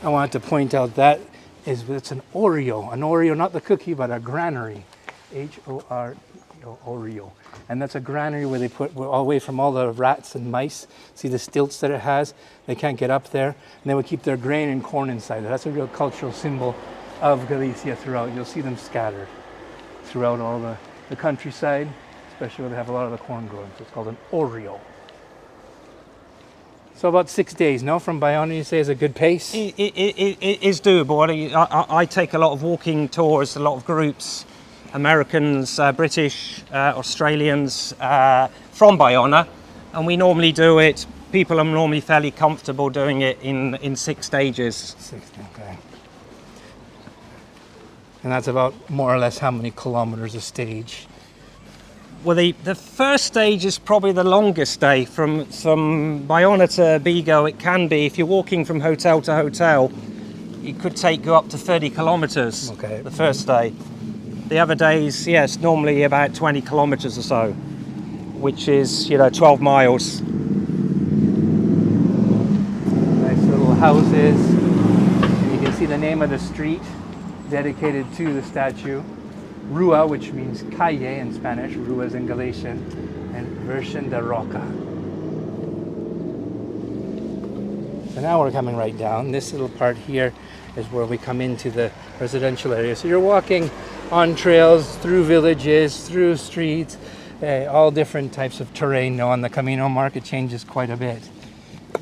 I wanted to point out that it's an Oreo, not the cookie, but a granary, H-O-R-E-O, Oreo. And that's a granary where they put away from all the rats and mice. See the stilts that it has? They can't get up there. And they would keep their grain and corn inside it. That's a real cultural symbol of Galicia throughout. You'll see them scattered throughout all the countryside, especially where they have a lot of the corn growing. So it's called an Oreo. So about 6 days, no? From Baiona, you say is a good pace? It is doable. I take a lot of walking tours, a lot of groups, Americans, British, Australians from Baiona, and we normally do it. People are normally fairly comfortable doing it in 6 stages. Okay. And that's about more or less how many kilometers a stage? Well, the first stage is probably the longest day. From Baiona to Vigo, it can be, if you're walking from hotel to hotel, it could take you up to 30 kilometers. Okay. The first day. The other days, yes, normally about 20 kilometers or so, which is, 12 miles. Nice little houses. And you can see the name of the street dedicated to the statue. Rua, which means calle in Spanish, Rua is in Galician, and Virgen de Roca. So now we're coming right down. This little part here is where we come into the residential area. So you're walking on trails, through villages, through streets, all different types of terrain. Now on the Camino, Mark, it changes quite a bit.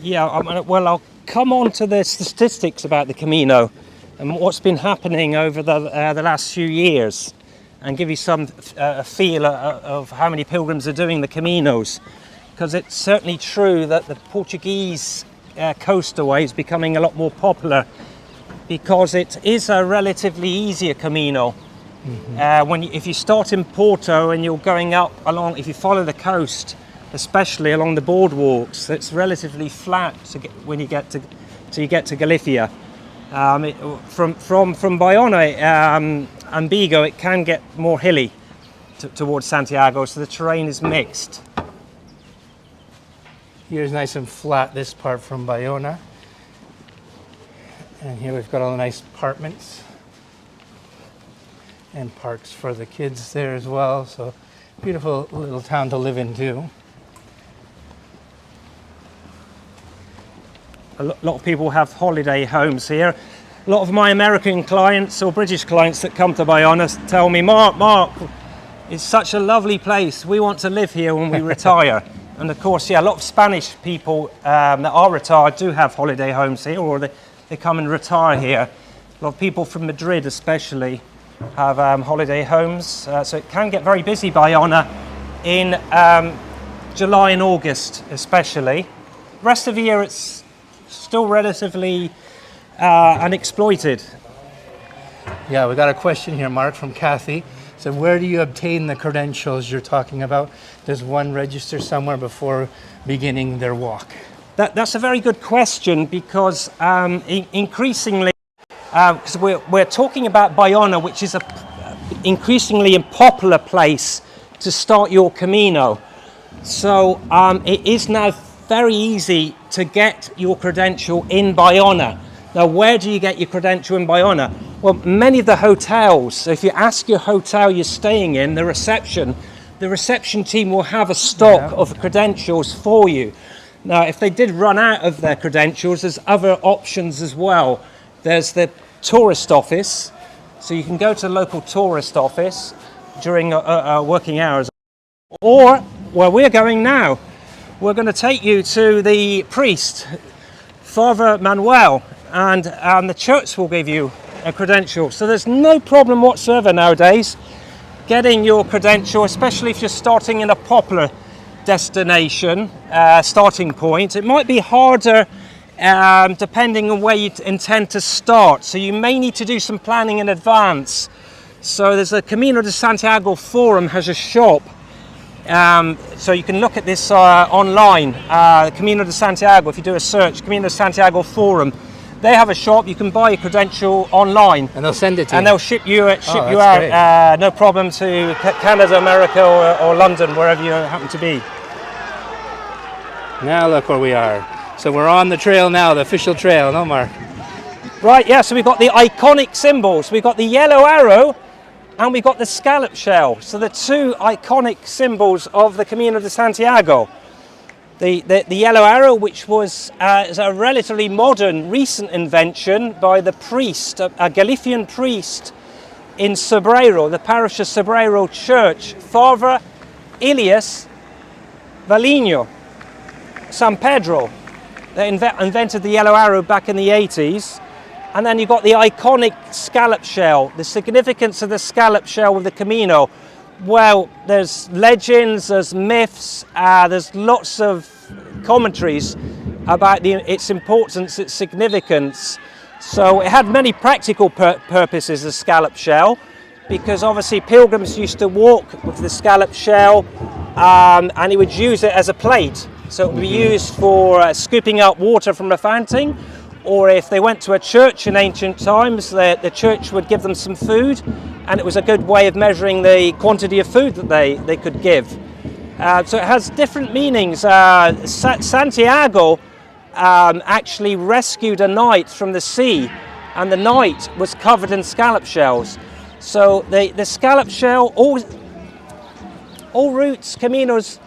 Yeah, well, I'll come on to the statistics about the Camino and what's been happening over the last few years, and give you some feel of how many pilgrims are doing the Caminos. Because it's certainly true that the Portuguese coastway is becoming a lot more popular, because it is a relatively easier Camino. Mm-hmm. If you start in Porto and you're going up along, if you follow the coast, especially along the boardwalks, it's relatively flat when you get to Galicia. From Baiona and Vigo, it can get more hilly towards Santiago, so the terrain is mixed. Here's nice and flat, this part from Baiona. And here we've got all the nice apartments and parks for the kids there as well. So beautiful little town to live in too. A lot of people have holiday homes here. A lot of my American clients or British clients that come to Baiona tell me, Mark, it's such a lovely place. We want to live here when we retire. And of course, yeah, a lot of Spanish people that are retired do have holiday homes here, or they come and retire here. A lot of people from Madrid especially have holiday homes. So it can get very busy, Baiona, in July and August especially. The rest of the year it's still relatively unexploited. Yeah, we got a question here, Mark, from Kathy. So where do you obtain the credentials you're talking about? Does one register somewhere before beginning their walk? That's a very good question, because increasingly, because we're talking about Baiona, which is a increasingly popular place to start your Camino. So it is now very easy to get your credential in Baiona. Now, where do you get your credential in Baiona? Well, many of the hotels, so if you ask your hotel you're staying in, the reception team will have a stock of credentials for you. Now, if they did run out of their credentials, there's other options as well. There's the tourist office, so you can go to the local tourist office during working hours. Or, where we're going now, we're going to take you to the priest, Father Manuel, and the church will give you a credential. So there's no problem whatsoever nowadays getting your credential, especially if you're starting in a popular destination, starting point. It might be harder depending on where you intend to start, so you may need to do some planning in advance. So there's a Camino de Santiago forum has a shop, so you can look at this online. Camino de Santiago, if you do a search, Camino de Santiago forum, they have a shop. You can buy a credential online, And they'll send it to you. and they'll ship you that's out, no problem, to Canada, America, or London, wherever you happen to be. Now look where we are. So we're on the trail now, the official trail, no, Mark? Right, yeah, so we've got the iconic symbols. We've got the yellow arrow and we've got the scallop shell. So the two iconic symbols of the Camino de Santiago. The yellow arrow, which was is a relatively modern, recent invention by the priest, a Galician priest in Sobrero, the parish of Sobrero Church, Father Elias Valinho, San Pedro. They invented the yellow arrow back in the 80s. And then you've got the iconic scallop shell. The significance of the scallop shell with the Camino. Well, there's legends, there's myths, there's lots of commentaries about its importance, its significance. So it had many practical purposes, the scallop shell, because obviously pilgrims used to walk with the scallop shell, and he would use it as a plate. So it would be used for scooping up water from the fountain, or if they went to a church in ancient times, the church would give them some food, and it was a good way of measuring the quantity of food that they could give. So it has different meanings. Santiago actually rescued a knight from the sea, and the knight was covered in scallop shells. So the scallop shell, all routes, caminos,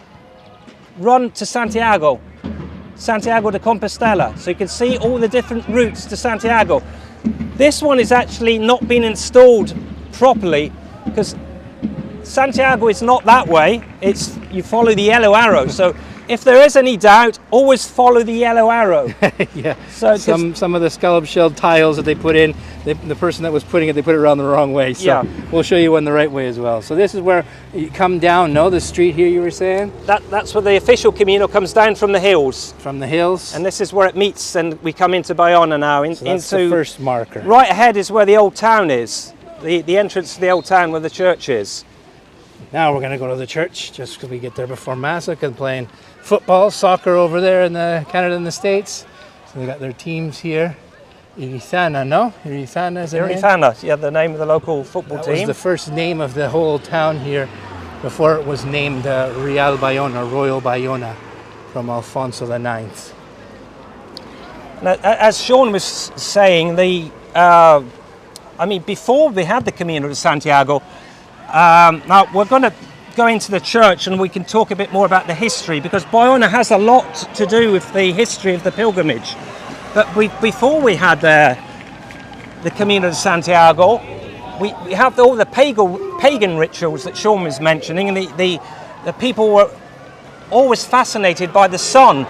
run to Santiago de Compostela. So you can see all the different routes to Santiago. This one is actually not been installed properly because Santiago is not that way. It's you follow the yellow arrow. So if there is any doubt, always follow the yellow arrow. Yeah. So some of the scallop shell tiles that they put in, the person that was putting it, they put it around the wrong way. So yeah. We'll show you one the right way as well. So this is where you come down, no? The street here you were saying? That's where the official Camino comes down from the hills. From the hills? And this is where it meets, and we come into Baiona now. So that's the first marker. Right ahead is where the old town is. The entrance to the old town where the church is. Now we're going to go to the church just because we get there before Mass. I can playing football, soccer over there in Canada and the States. So they got their teams here. Irizana, no? Irizana is the name? Irizana, yeah, the name of the local football team. That was the first name of the whole town here before it was named Real Baiona, Royal Baiona, from Alfonso IX. Now, as Sean was saying, before we had the Camino de Santiago, now we're going to go into the church and we can talk a bit more about the history, because Baiona has a lot to do with the history of the pilgrimage. But before we had the Camino de Santiago, we have all the pagan rituals that Sean was mentioning, and the people were always fascinated by the sun,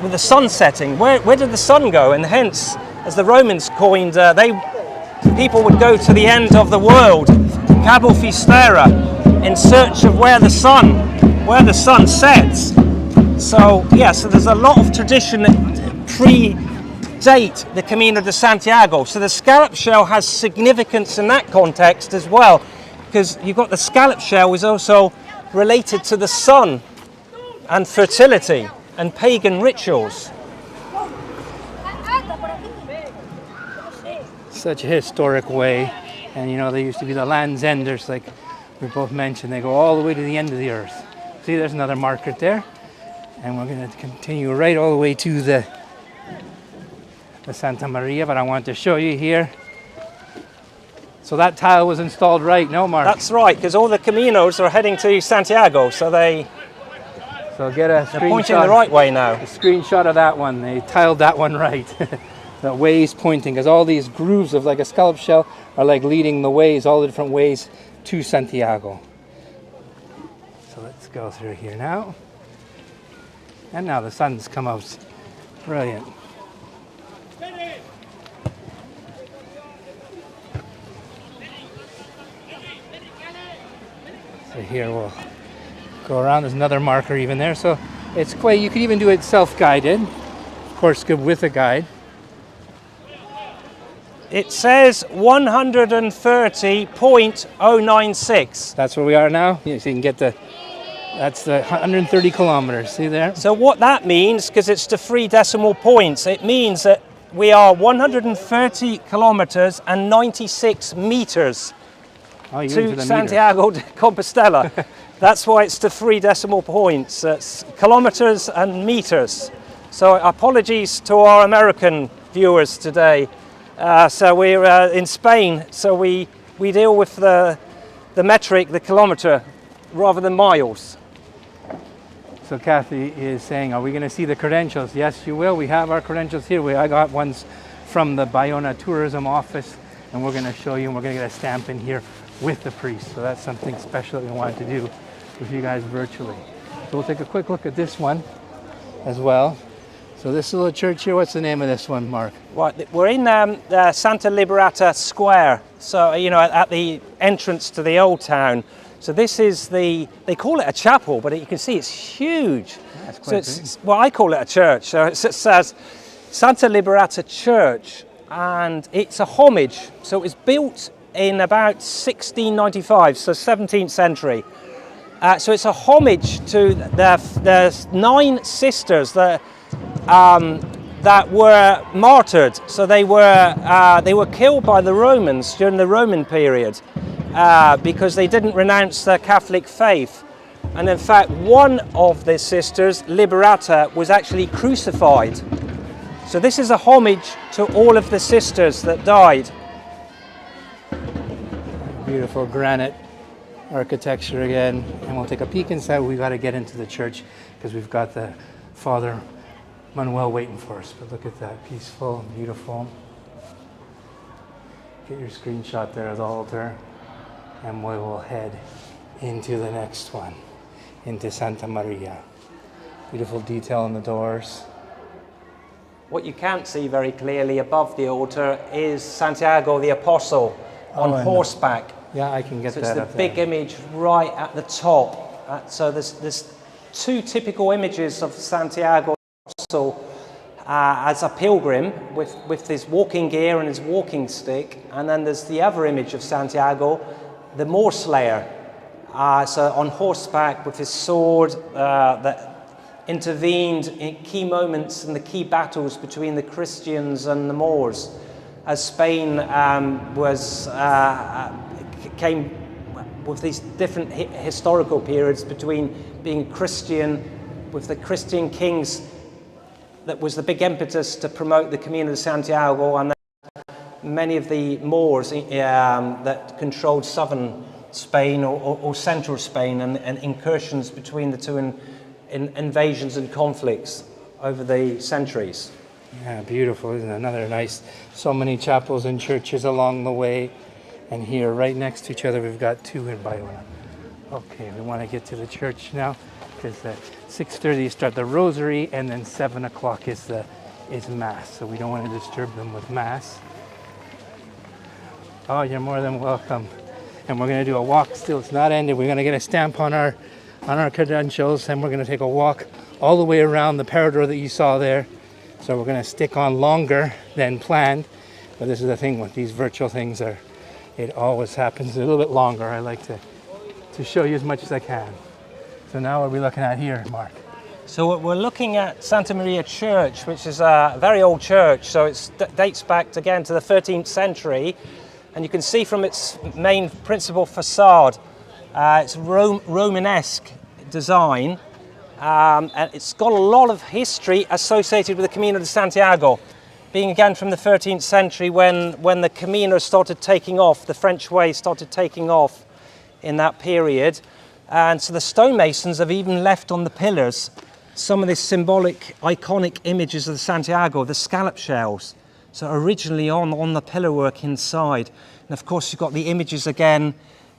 with the sun setting. Where did the sun go? And hence, as the Romans coined, people would go to the end of the world, Cabo Fistera, in search of where the sun sets. So there's a lot of tradition that predate the Camino de Santiago. So the scallop shell has significance in that context as well, because you've got the scallop shell is also related to the sun and fertility and pagan rituals. Such a historic way, and they used to be the Land's Enders, like we both mentioned. They go all the way to the end of the earth. See, there's another marker there, and we're going to continue right all the way to the Santa Maria, but I want to show you here. So that tile was installed right, no, Mark? That's right, because all the Caminos are heading to Santiago, so they're pointing the right way now. A screenshot of that one. They tiled that one right. The ways pointing, because all these grooves of like a scallop shell are like leading the ways, all the different ways to Santiago. So let's go through here now. And now the sun's come out. Brilliant. here we'll go around. There's another marker even there. So it's quite, you could even do it self-guided. Of course, good with a guide. It says 130.096. That's where we are now. So you can get that's the 130 kilometers. See there? So what that means, because it's to 3 decimal points, it means that we are 130 kilometers and 96 meters to Santiago de Compostela. That's why it's to 3 decimal points. It's kilometers and meters. So apologies to our American viewers today. So we're in Spain, so we deal with the metric, the kilometer, rather than miles. So Kathy is saying, are we going to see the credentials? Yes, you will. We have our credentials here. I got ones from the Baiona tourism office, and we're going to show you, and we're going to get a stamp in here with the priest. So that's something special that we wanted to do with you guys virtually. So we'll take a quick look at this one as well. So this little church here, what's the name of this one, Mark? Well, we're in Santa Liberata Square, so, you know, at the entrance to the old town. So this is they call it a chapel, but you can see it's huge. That's quite so well, I call it a church. So it says Santa Liberata Church, and it's a homage. So it was built in about 1695, so 17th century. So it's a homage to the 9 sisters that were martyred. So they were killed by the Romans during the Roman period. Because they didn't renounce their Catholic faith. And in fact, one of the sisters, Liberata, was actually crucified. So this is a homage to all of the sisters that died. Beautiful granite architecture again. And we'll take a peek inside. We've got to get into the church because we've got the Father Manuel waiting for us. But look at that, peaceful, beautiful. Get your screenshot there of the altar. And we will head into the next one, into Santa Maria. Beautiful detail on the doors. What you can't see very clearly above the altar is Santiago the Apostle on horseback. Yeah, I can get that. So it's the big image right at the top. So there's 2 typical images of Santiago the Apostle as a pilgrim with his walking gear and his walking stick. And then there's the other image of Santiago, the Moor Slayer, so on horseback with his sword that intervened in key moments in the key battles between the Christians and the Moors, as Spain came with these different historical periods between being Christian with the Christian kings. That was the big impetus to promote the Camino de Santiago, and many of the Moors that controlled southern Spain or central Spain, and incursions between the two invasions and conflicts over the centuries. Yeah, beautiful, isn't it? Another nice, so many chapels and churches along the way. And here, right next to each other, we've got 2 in Baiona. Okay, we want to get to the church now, because at 6:30 you start the rosary, and then 7 o'clock is Mass. So we don't want to disturb them with Mass. Oh, you're more than welcome. And we're going to do a walk still. It's not ended. We're going to get a stamp on our credentials, and we're going to take a walk all the way around the parador that you saw there. So we're going to stick on longer than planned. But this is the thing with these virtual things, it always happens a little bit longer. I like to show you as much as I can. So now what are we looking at here, Mark? So we're looking at Santa Maria Church, which is a very old church. So it dates back again to the 13th century. And you can see from its main principal facade, it's Romanesque design. And it's got a lot of history associated with the Camino de Santiago, being again from the 13th century when the Camino started taking off, the French way started taking off in that period. And so the stonemasons have even left on the pillars some of the symbolic, iconic images of the Santiago, the scallop shells. So originally on the pillarwork inside. And of course you've got the images again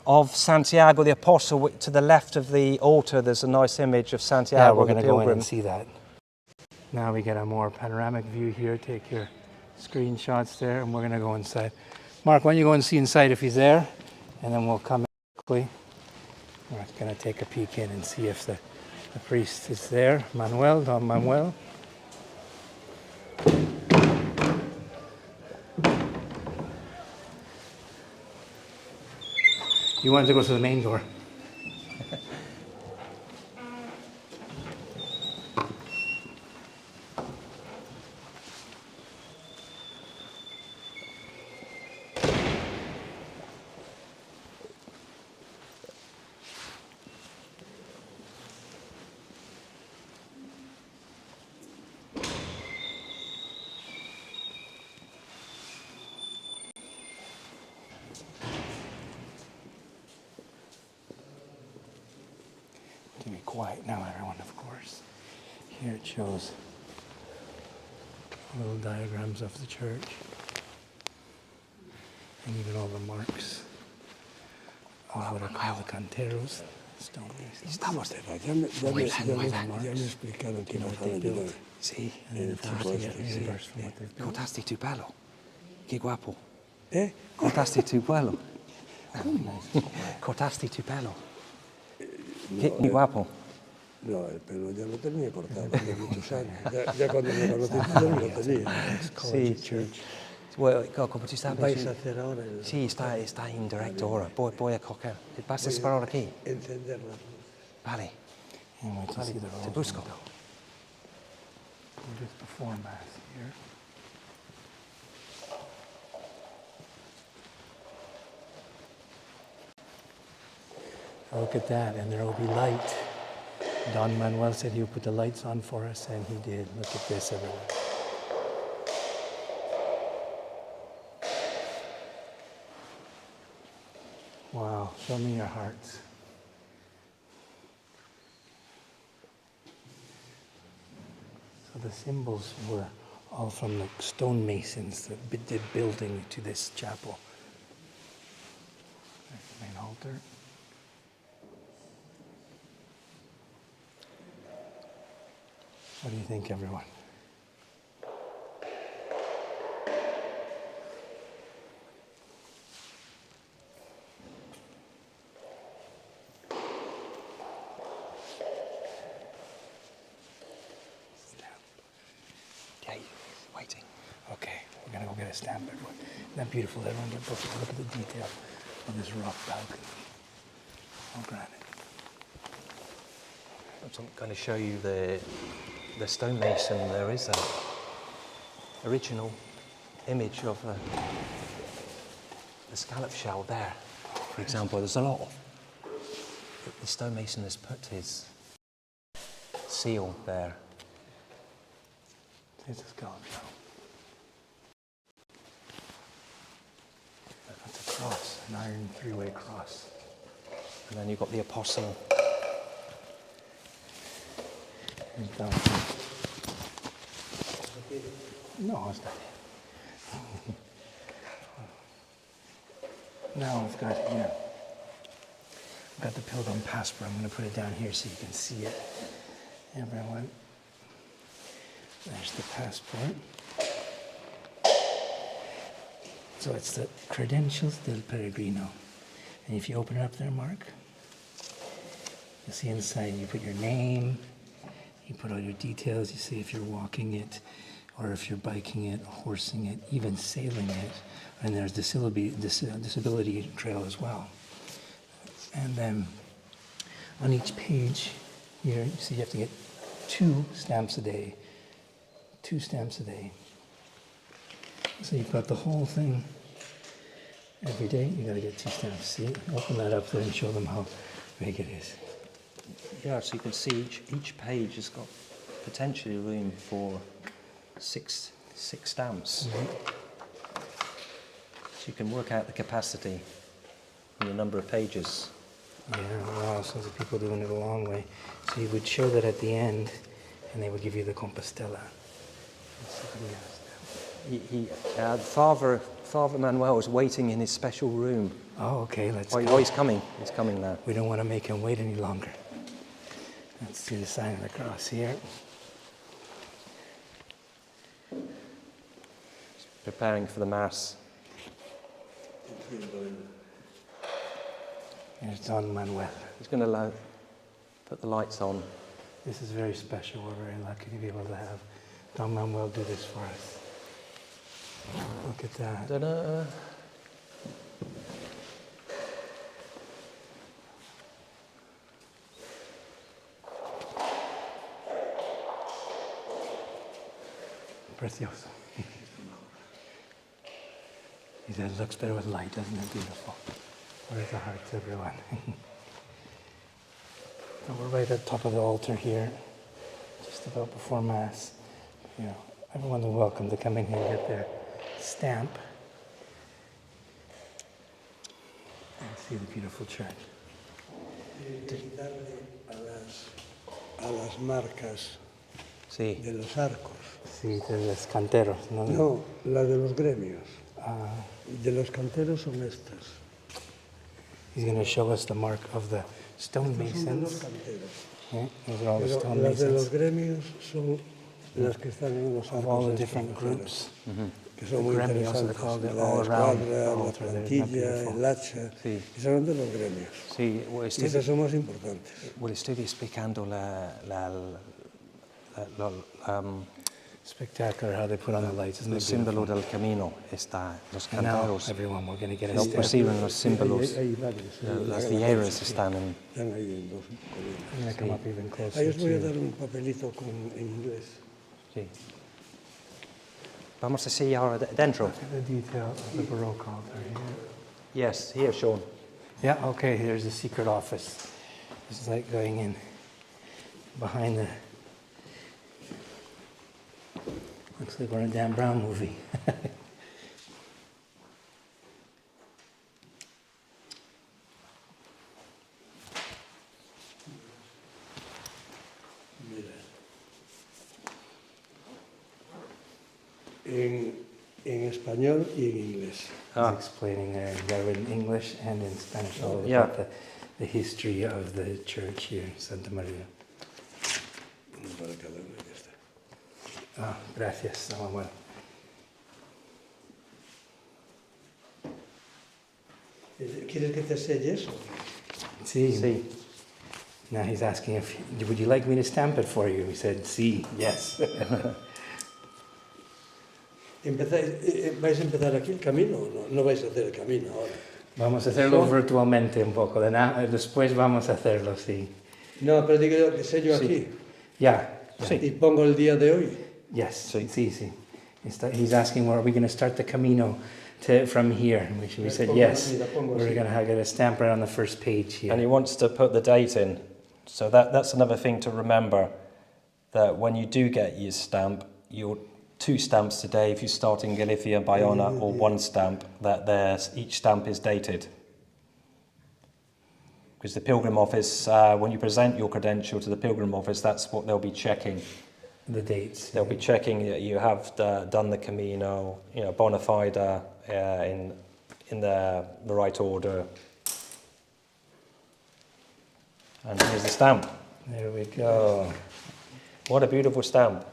of Santiago the Apostle. To the left of the altar there's a nice image of Santiago the Pilgrim. Yeah, we're going to go in and see that. Now we get a more panoramic view here. Take your screenshots there, and we're going to go inside. Mark, why don't you go and see inside if he's there, and then we'll come in quickly. We're going to take a peek in and see if the priest is there. Manuel, Don Manuel. You wanted to go to the main door. To be quiet now, everyone, of course. Here it shows little diagrams of the church and even all the marks of what are called the canteros, stone masons. Estamos de ya me explicaron que nos han ayudado. Sí, Reimbursed from what they've built. cortaste tu pelo. Qué guapo. ¿Eh? Cortaste tu pelo. Cortaste tu pelo. Qué guapo. No, el pelo ya lo tenía cortado hace muchos años. Ya cuando me conociste ya lo tenía. Sí, bueno, como tú sabes, Vais a hacer ahora el... sí, está en directo ahora. Voy a coger. ¿Vas a esperar aquí? Encender las luces. Vale. And we can see the Te rose busco. window. Just before Mass here. Look at that, and there will be light. Don Manuel said he would put the lights on for us, and he did. Look at this, everyone. Wow, show me your hearts. So the symbols were all from the stonemasons that did building to this chapel. There's the main altar. What do you think, everyone? Okay, waiting. Okay, we're gonna go get a stamp, everyone. Isn't that beautiful? Everyone get both look at the detail of this rock balcony. All granite. I'm going to show you the stonemason. There is a original image of the scallop shell there. For example, there's a lot of. The stonemason has put his seal there. Here's the scallop shell. That's a cross, an iron three-way cross. And then you've got the apostle. Here's down. No, it's not it. Now I've got here. I've got the Pilgrim Passport. I'm going to put it down here so you can see it. Everyone. There's the passport. So it's the Credentials del Peregrino. And if you open it up there, Mark, you'll see inside you put your name, you put all your details, you see if you're walking it, or if you're biking it, horsing it, even sailing it. And there's disability trail as well. And then on each page here, you see you have to get 2 stamps a day. 2 stamps a day. So you've got the whole thing every day. You got to get 2 stamps. See, open that up there and show them how big it is. Yeah, so you can see each page has got potentially room for six stamps. Mm-hmm. So you can work out the capacity and the number of pages. Yeah, wow, so the people doing it a long way. So you would show that at the end, and they would give you the Compostela. Father Manuel is waiting in his special room. Oh, okay, let's Oh, go. he's coming. He's coming now. We don't want to make him wait any longer. Let's see the sign of the cross here. Preparing for the Mass. Here's Don Manuel. He's going to put the lights on. This is very special. We're very lucky to be able to have Don Manuel do this for us. Look at that. Ta-da. Precioso. He said it looks better with light, doesn't it? Beautiful. Where's the hearts, everyone? So we're right at the top of the altar here, just about before Mass. You know, everyone is welcome to come in here and get their stamp and see the beautiful church. A las marcas Sí. de los arcos. Sí, de los canteros, ¿no? No, la de los gremios. Ah, De los canteros son estas. he's going to show us the mark of the Son de los stonemasons. canteros. Yeah, those are all the Pero las de los stonemasons gremios son las que están en los of all arcos the estos different afuera, groups. que son muy gremios, so they're interesantes. called La all around the escuadra, la altar. They're not plantilla, beautiful. el hacha, Sí. y son de los gremios. Sí, Y esas son más importantes. estoy explicando Spectacular how they put on the lights, isn't el it símbolo beautiful? del camino. Está, los And now, canteros everyone, we're going to get a no stamp. perciben los símbolos. Hay varios. Las hieras están en... Están ahí en dos columnas. I'm going to come up even closer Ahí os voy a to dar un papelito en inglés. Sí. Vamos a seguir ahora dentro. the detail of the Baroque altar here. Yes, here, Sean. Yeah, okay, here's the secret office. This is like going in behind the... Looks like we're in a Dan Brown movie. En español y en inglés. He's explaining there. You got it in English and in Spanish all Yeah. about the history of the church here, Santa Maria. Para cada uno ya está. Ah, gracias, Samuel. ¿Quieres que te selles? Sí. Sí. Now he's asking if, would you like me to stamp it for you? We said, sí, yes. ¿Vais a empezar aquí el camino o no? No vais a hacer el camino ahora. Vamos a hacerlo virtualmente un poco, después vamos a hacerlo, sí. No, pero digo yo que sello aquí. Yeah. Sí. Y pongo el día de hoy. Yes. Sí. Sí, sí. He's asking, where are we going to start the Camino from here? And we said, Pongo yes. aquí, la pongo We're así. going to get a stamp right on the first page here. And he wants to put the date in. So that's another thing to remember, that when you do get your stamp, you're 2 stamps today if you start in Galicia, Baiona, or 1 stamp, that each stamp is dated. Because the Pilgrim Office, when you present your credential to the Pilgrim Office, that's what they'll be checking. The dates. They'll be checking that you have done the Camino, bona fide, in the right order. And here's the stamp. There we go. What a beautiful stamp.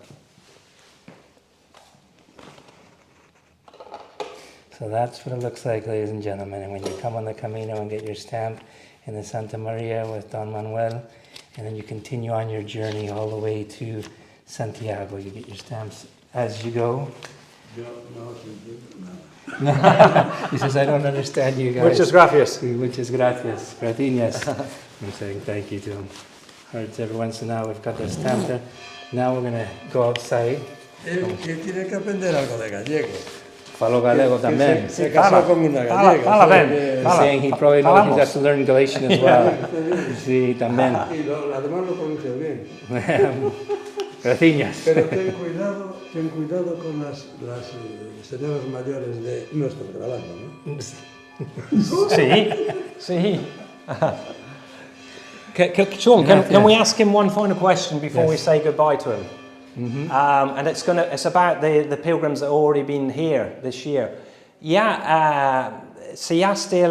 So that's what it looks like, ladies and gentlemen. And when you come on the Camino and get your stamp in the Santa Maria with Don Manuel, and then you continue on your journey all the way to Santiago, you get your stamps as you go. He says, I don't understand you guys. Muchas gracias. Muchas gracias. Gratiñas. I'm saying thank you to him. All right, everyone, so now we've got the stamp there. Now we're going to go outside. Que tiene que aprender algo de gallego. Falo galego también. Se casó con una gallega. Fala ben. He's saying he probably knows he has to learn Galician as well. Sí, también. Y además lo pronuncia bien. Gratiñas. Pero ten cuidado con las señoras mayores de... No estoy grabando, ¿no? See? Sean, can we ask him one final question before we say goodbye to him? Mm-hmm. And it's about the pilgrims that have already been here this year. ¿Sellaste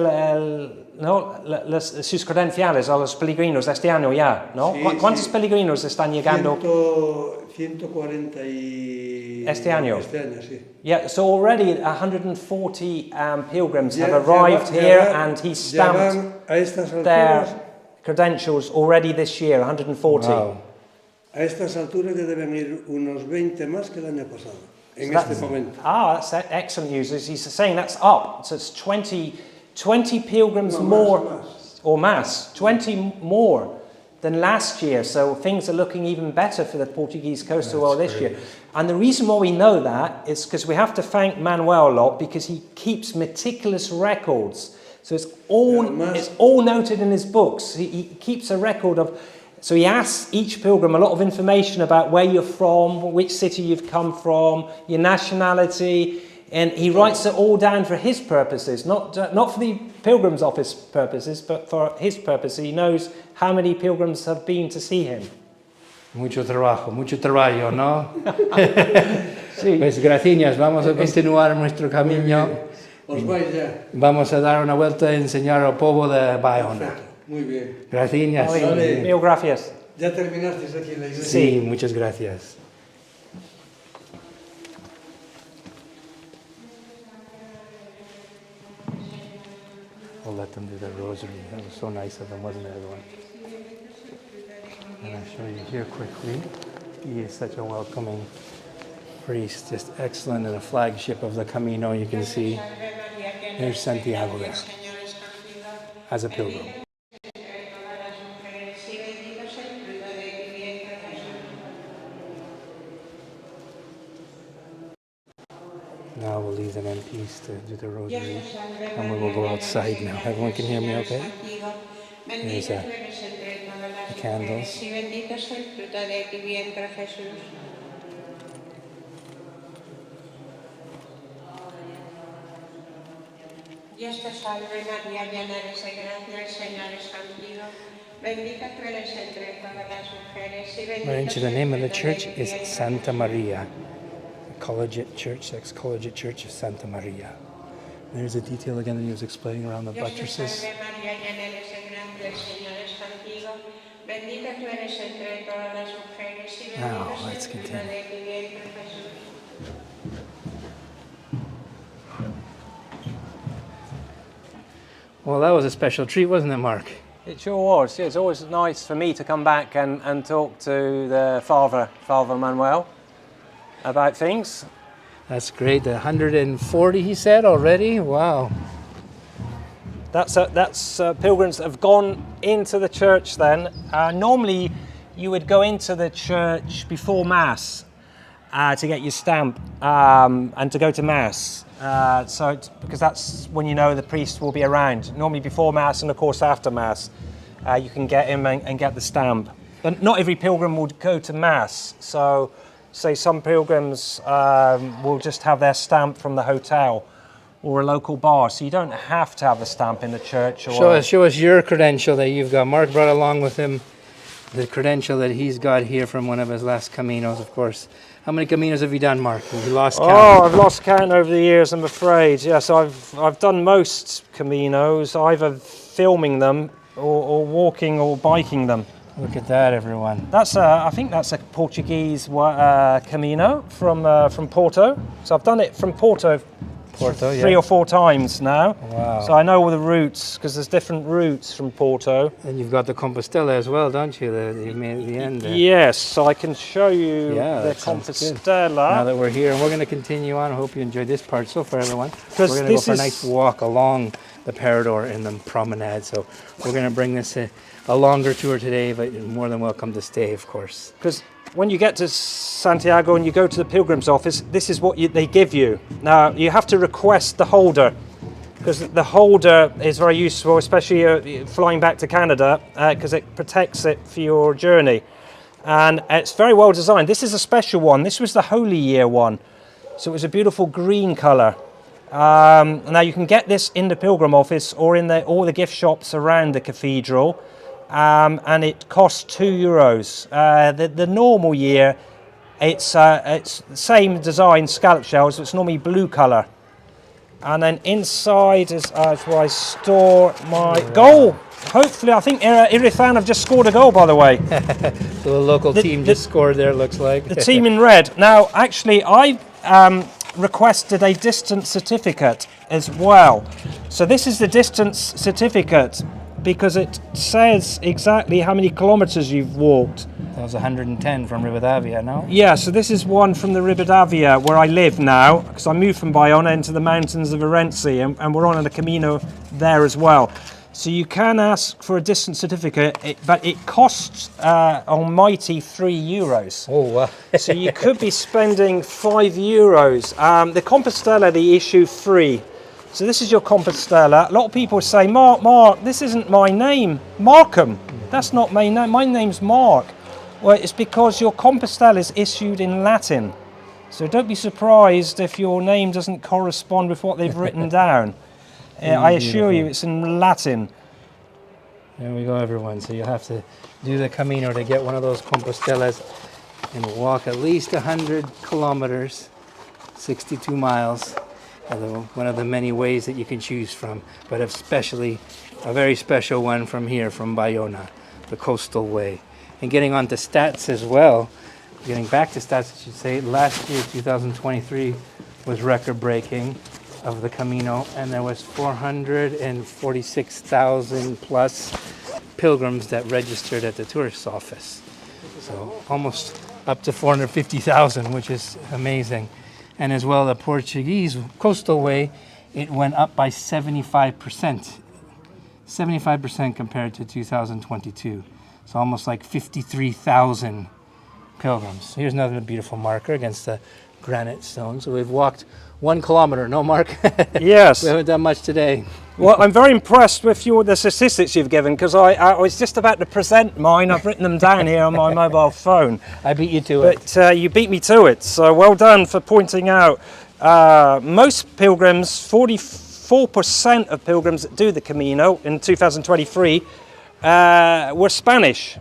sus credenciales a los peregrinos de este año ya? ¿No? Sí, ¿Cuántos sí. peregrinos están llegando 140 y... este año? Este año, sí. Yeah, so already 140 pilgrims have arrived here, and he's stamped a estas their alturas credentials already this year, 140. Wow. A estas alturas ya deben ir unos 20 más que el año pasado, en So este momento. that's excellent news. He's saying that's up. So it's 20 pilgrims No, more, más. or mass, 20 more than last year. So things are looking even better for the Portuguese coastal world this year. And the reason why we know that is because we have to thank Manuel a lot, because he keeps meticulous records. So it's all noted in his books. He keeps a record of. So he asks each pilgrim a lot of information about where you're from, which city you've come from, your nationality, and he writes it all down for his purposes, not for the pilgrim's office purposes, but for his purpose. He knows how many pilgrims have been to see him. Mucho trabajo, ¿no? Sí. Pues gracias, vamos a continuar nuestro camino. Os vais ya. Vamos a dar una vuelta y enseñar al pueblo de Baiona. Muy bien. Gracias. Vale. Mil gracias. Ya terminasteis aquí en la iglesia. Sí, muchas gracias. We'll let them do the rosary. That was so nice of them, wasn't it, everyone? And I'll show you here quickly. He is such a welcoming priest, just excellent, and a flagship of the Camino. You can see there's Santiago there as a pilgrim. Now we'll leave them in peace to do the rosary, and we will go outside now. Everyone can hear me okay? There's the candles. Dios te salve María, llena eres de gracia, el Señor es contigo. Bendita tú eres entre todas las mujeres y bendito The name of the es el church fruto de tu is vientre. Santa Maria. Collegiate Church, ex-Collegiate Church of Santa Maria. There's a detail again that he was explaining around the Dios te buttresses. salve María, llena eres de gracia, el Señor es contigo. Bendita tú eres entre todas las mujeres y Now, bendito let's es el fruto continue. de tu vientre, Jesús. Well, that was a special treat, wasn't it, Mark? It sure was. Yeah, it's always nice for me to come back and talk to the Father Manuel, about things. That's great. The 140, he said already. Wow. That's pilgrims that have gone into the church then. Normally, you would go into the church before Mass to get your stamp and to go to Mass. Because that's when you know the priest will be around. Normally before Mass and of course after Mass, you can get him and get the stamp. But not every pilgrim would go to Mass. So, say some pilgrims will just have their stamp from the hotel or a local bar. So you don't have to have a stamp in the church. Or Show us your credential that you've got. Mark brought along with him the credential that he's got here from one of his last Caminos, of course. How many Caminos have you done, Mark? Have you lost count? Oh, I've lost count over the years, I'm afraid. Yes, I've done most Caminos, either filming them or walking or biking them. Look at that, everyone. I think that's a Portuguese Camino from Porto. So I've done it from Porto, Porto, three or four times now. Wow. So I know all the routes because there's different routes from Porto. And you've got the Compostela as well, don't you? The end there. Yes, so I can show you Yeah, the that sounds good. Compostela. Now that we're here, and we're going to continue on. I hope you enjoyed this part so far, everyone. We're 'Cause going to go this for a is- nice walk along the Parador in the promenade. So we're going to bring this a longer tour today, but you're more than welcome to stay, of course. Because when you get to Santiago and you go to the pilgrim's office, this is what they give you. Now, you have to request the holder, because the holder is very useful, especially flying back to Canada, because it protects it for your journey. And it's very well designed. This is a special one. This was the Holy Year one. So it was a beautiful green colour. Now, you can get this in the pilgrim office or in all the gift shops around the cathedral. And it costs €2. The normal year, it's the same design, scallop shells, so it's normally blue colour. And then inside is where I store my goal. Hopefully, I think Irifan have just scored a goal, by the way. So the local team just scored there, looks like. The team in red. Now, actually, I requested a distance certificate as well. So this is the distance certificate. because it says exactly how many kilometers you've walked. That was 110 from Rivadavia, no? Yeah, so this is one from the Rivadavia where I live now, because I moved from Baiona into the mountains of Orense, and we're on a Camino there as well. So you can ask for a distance certificate, but it costs almighty €3. Oh, wow. So you could be spending €5. The Compostela they issue free. So this is your Compostela. A lot of people say, Mark, this isn't my name. Markham. That's not my name. My name's Mark. Well, it's because your Compostela is issued in Latin. So don't be surprised if your name doesn't correspond with what they've written down. I assure you it's in Latin. There we go, everyone. So you'll have to do the Camino to get one of those Compostelas and walk at least 100 kilometers, 62 miles. One of the many ways that you can choose from, but especially a very special one from here, from Baiona, the coastal way. And getting on to stats as well, getting back to stats, I should say, last year, 2023, was record-breaking of the Camino, and there was 446,000 plus pilgrims that registered at the tourist office. So almost up to 450,000, which is amazing. And as well, the Portuguese coastal way, it went up by 75%. 75% compared to 2022. So almost like 53,000 pilgrims. Here's another beautiful marker against the granite stone. So we've walked 1 kilometer, no, Mark? Yes. We haven't done much today. Well, I'm very impressed with the statistics you've given, because I was just about to present mine. I've written them down here on my mobile phone. I beat you to it. But you beat me to it, so well done for pointing out. Most pilgrims, 44% of pilgrims that do the Camino in 2023 were Spanish.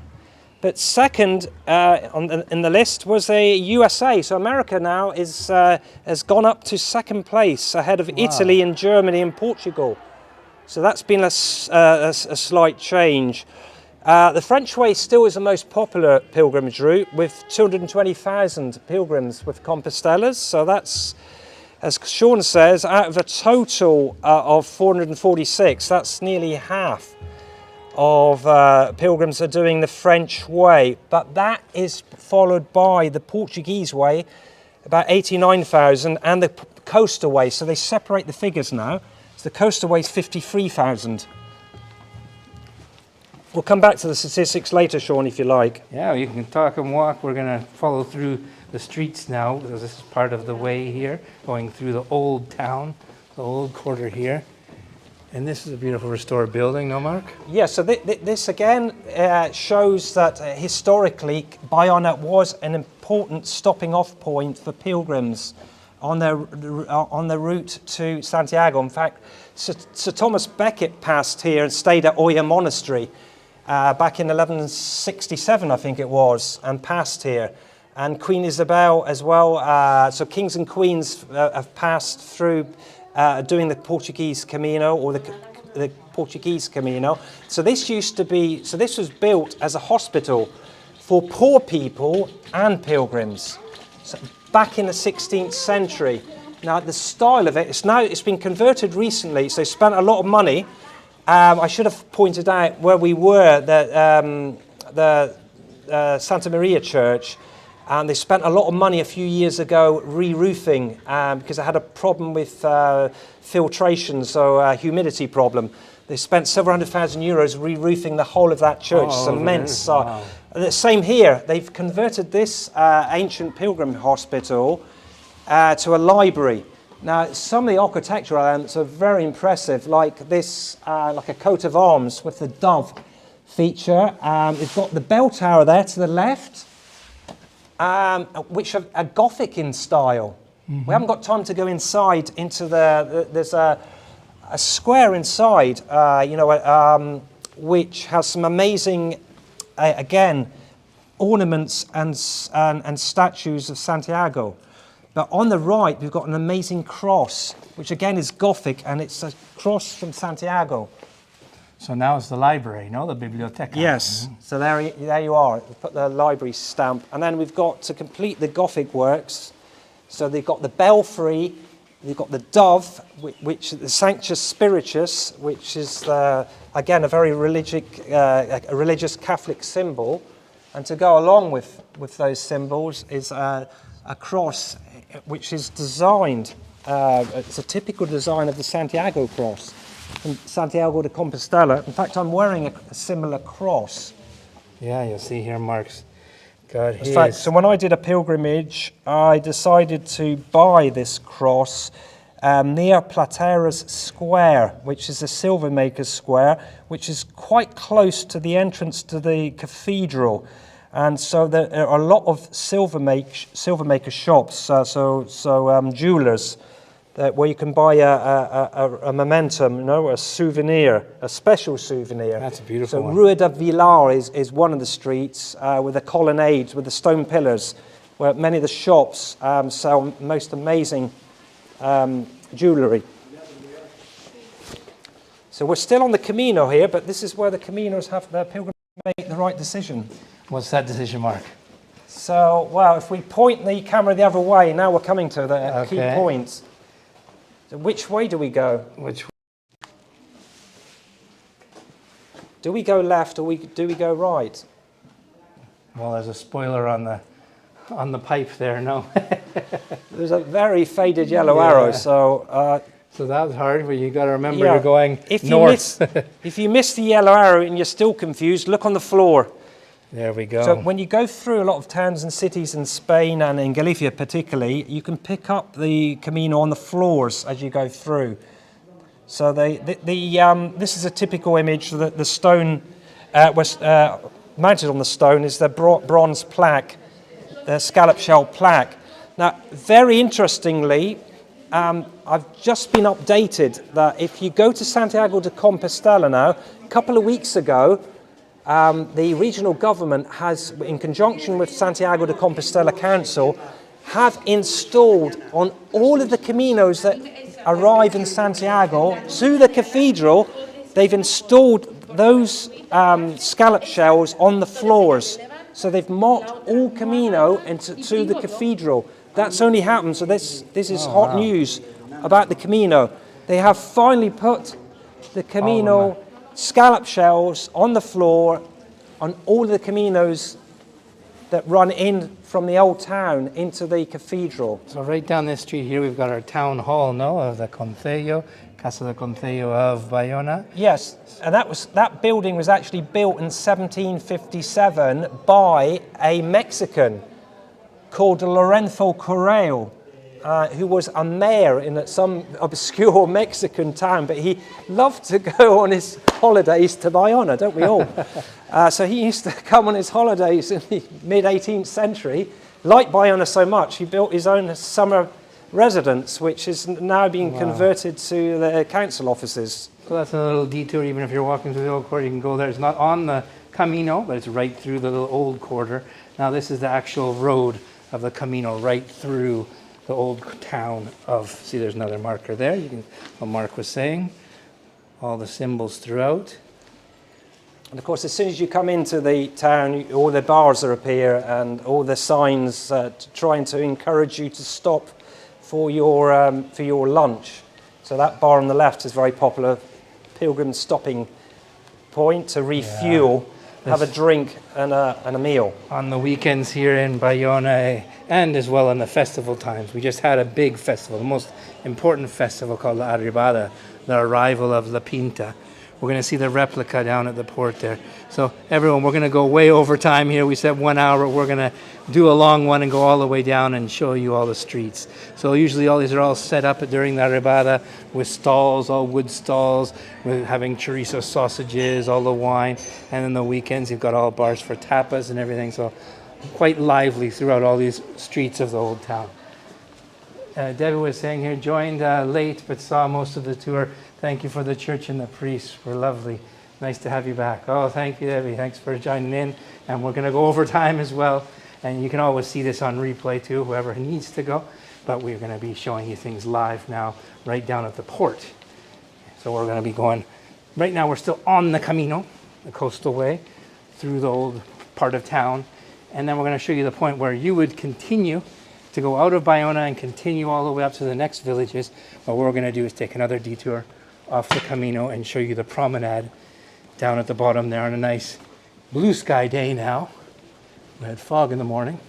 But second in the list was the USA. So America now has gone up to second place, ahead of Italy and Germany and Portugal. So that's been a slight change. The French way still is the most popular pilgrimage route, with 220,000 pilgrims with Compostelas. So that's, as Sean says, out of a total of 446, that's nearly half of pilgrims are doing the French way. But that is followed by the Portuguese way, about 89,000, and the coastal way. So they separate the figures now. So the coastal way is 53,000. We'll come back to the statistics later, Sean, if you like. Yeah, you can talk and walk. We're going to follow through the streets now, because this is part of the way here, going through the old town, the old quarter here. And this is a beautiful restored building, no, Mark? Yeah, so this again shows that historically Baiona was an important stopping off point for pilgrims on their route to Santiago. In fact, Sir Thomas Becket passed here and stayed at Oya Monastery back in 1167, I think it was, and passed here. And Queen Isabel as well. So kings and queens have passed through doing the Portuguese Camino, or the Portuguese Camino. So this was built as a hospital for poor people and pilgrims. So back in the 16th century. Now the style of it's been converted recently, so they spent a lot of money. I should have pointed out where we were, the Santa Maria Church, and they spent a lot of money a few years ago re-roofing because it had a problem with filtration, so a humidity problem. They spent several €100,000 re-roofing the whole of that church. It's immense. Wow. The same here. They've converted this ancient pilgrim hospital to a library. Now, some of the architectural elements are very impressive, like this, like a coat of arms with the dove feature. We've got the bell tower there to the left, which are Gothic in style. Mm-hmm. We haven't got time to go inside into there's a square inside, which has some amazing, again, ornaments and statues of Santiago. But on the right, we've got an amazing cross, which again is Gothic, and it's a cross from Santiago. So now it's the library, no? The biblioteca. Yes. Mm-hmm. So there you are. We've put the library stamp. And then we've got, to complete the Gothic works, so they've got the belfry You've got the dove, which is the Sanctus Spiritus, which is, again, a very religious Catholic symbol. And to go along with those symbols is a cross, which is designed, it's a typical design of the Santiago cross, from Santiago de Compostela. In fact, I'm wearing a similar cross. Yeah, you'll see here Mark's got his. In fact, so when I did a pilgrimage, I decided to buy this cross near Plateras Square, which is a silvermaker's square, which is quite close to the entrance to the cathedral. And so there are a lot of silvermaker shops, jewelers, where you can buy a momentum, a souvenir, a special souvenir. That's a beautiful one. So Rua da Vilar is one of the streets with the colonnades, with the stone pillars, where many of the shops sell most amazing jewellery. So we're still on the Camino here, but this is where the Caminos have their pilgrims make the right decision. What's that decision, Mark? So, well, if we point the camera the other way, now we're coming to the key points. So which way do we go? Do we go left or do we go right? Well, there's a spoiler on the pipe there, no? There's a very faded yellow arrow, so... so that was hard, but you got to remember you're going if north. If you miss the yellow arrow and you're still confused, look on the floor. There we go. So when you go through a lot of towns and cities in Spain and in Galicia particularly, you can pick up the Camino on the floors as you go through. So this is a typical image that the stone was mounted on the stone is the bronze plaque, the scallop shell plaque. Now, very interestingly, I've just been updated that if you go to Santiago de Compostela now, a couple of weeks ago, the regional government has, in conjunction with Santiago de Compostela Council, have installed on all of the Caminos that arrive in Santiago to the cathedral, they've installed those scallop shells on the floors. So they've marked all Camino to the cathedral. That's only happened, so this is hot news about the Camino. They have finally put the Camino scallop shells on the floor on all the Caminos that run in from the old town into the cathedral. So right down this street here, we've got our town hall, of the Concello, Casa de Concello of Baiona. Yes, and that building was actually built in 1757 by a Mexican called Lorenzo Correo, who was a mayor in some obscure Mexican town, but he loved to go on his holidays to Baiona, don't we all? So he used to come on his holidays in the mid-18th century. Liked Baiona so much, he built his own summer residence, which is now being converted to the council offices. So that's a little detour. Even if you're walking through the old quarter, you can go there. It's not on the Camino, but it's right through the little old quarter. Now this is the actual road of the Camino, right through the old town of, see there's another marker there, you can, what Mark was saying, all the symbols throughout. And of course, as soon as you come into the town, all the bars are up here and all the signs trying to encourage you to stop for your lunch. So that bar on the left is very popular, pilgrim stopping point to refuel, have a drink and a meal. On the weekends here in Baiona and as well in the festival times. We just had a big festival, the most important festival called La Arribada, the arrival of La Pinta. We're going to see the replica down at the port there. So everyone, we're going to go way over time here. We said 1 hour. We're going to do a long one and go all the way down and show you all the streets. So usually all these are all set up during the Arribada with stalls, all wood stalls, with having chorizo sausages, all the wine. And then the weekends you've got all bars for tapas and everything. So quite lively throughout all these streets of the old town. Debbie was saying here, joined late but saw most of the tour. Thank you for the church and the priests. We're lovely. Nice to have you back. Oh, thank you, Debbie. Thanks for joining in. And we're going to go over time as well. And you can always see this on replay too, whoever needs to go. But we're going to be showing you things live now, right down at the port. So we're going to be going, right now we're still on the Camino, the coastal way, through the old part of town. And then we're going to show you the point where you would continue to go out of Baiona and continue all the way up to the next villages. But what we're going to do is take another detour off the Camino and show you the promenade down at the bottom there on a nice blue sky day now. We had fog in the morning.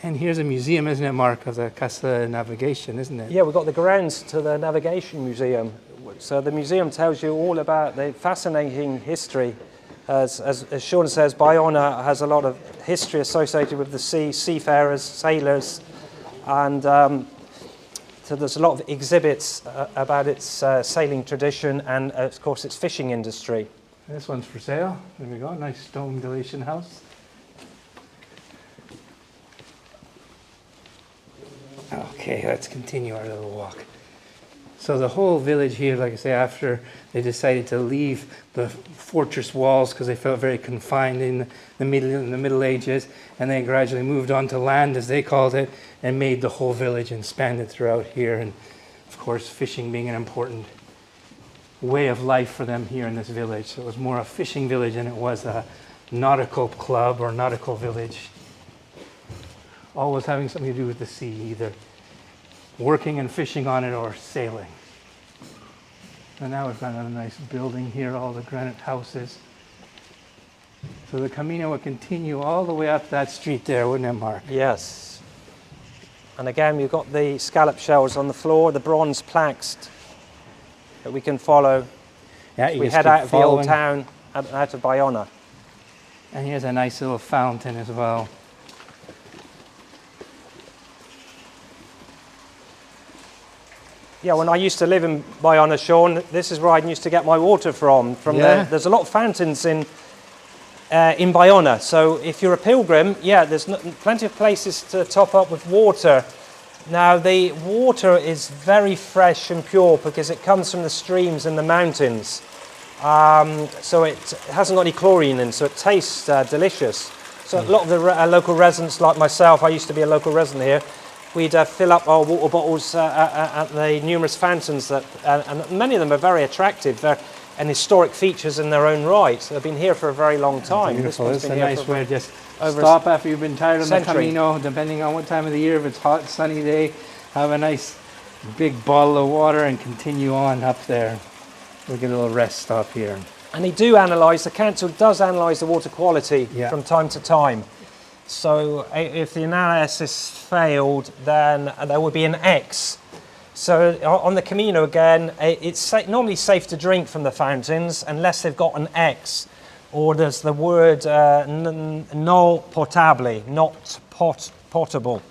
And here's a museum, isn't it, Mark, of the Casa Navigation, isn't it? Yeah, we've got the grounds to the Navigation Museum. So the museum tells you all about the fascinating history. As Sean says, Baiona has a lot of history associated with the sea, seafarers, sailors, and so there's a lot of exhibits about its sailing tradition and, of course, its fishing industry. This one's for sale. There we go, nice stone Galician house. Okay, let's continue our little walk. So the whole village here, like I say, after they decided to leave the fortress walls because they felt very confined in the Middle Ages, and they gradually moved on to land, as they called it, and made the whole village and spanned it throughout here. And of course, fishing being an important way of life for them here in this village. So it was more a fishing village than it was a nautical club or nautical village. Always having something to do with the sea, either working and fishing on it or sailing. And now we've got another nice building here, all the granite houses. So the Camino will continue all the way up that street there, wouldn't it, Mark? Yes. And again, you've got the scallop shells on the floor, the bronze plaques that we can follow. Yeah, We head out of the old town, out of Baiona. And here's a nice little fountain as well. Yeah, when I used to live in Baiona, Sean, this is where I used to get my water from. There's a lot of fountains in Baiona. So if you're a pilgrim, yeah, there's plenty of places to top up with water. Now, the water is very fresh and pure because it comes from the streams in the mountains. So it hasn't got any chlorine in, so it tastes delicious. So a lot of the local residents, like myself, I used to be a local resident here, we'd fill up our water bottles at the numerous fountains and many of them are very attractive. They're and historic features in their own right. They've been here for a very long time. Beautiful. It's a nice way to just stop after you've been tired on the Camino, depending on what time of the year. If it's hot, sunny day, have a nice big bottle of water and continue on up there. We'll get a little rest stop here. And they do analyse, the council does analyse the water quality from time to time. So if the analysis failed, then there would be an X. So on the Camino again, it's normally safe to drink from the fountains unless they've got an X, or there's the word no potable, not potable.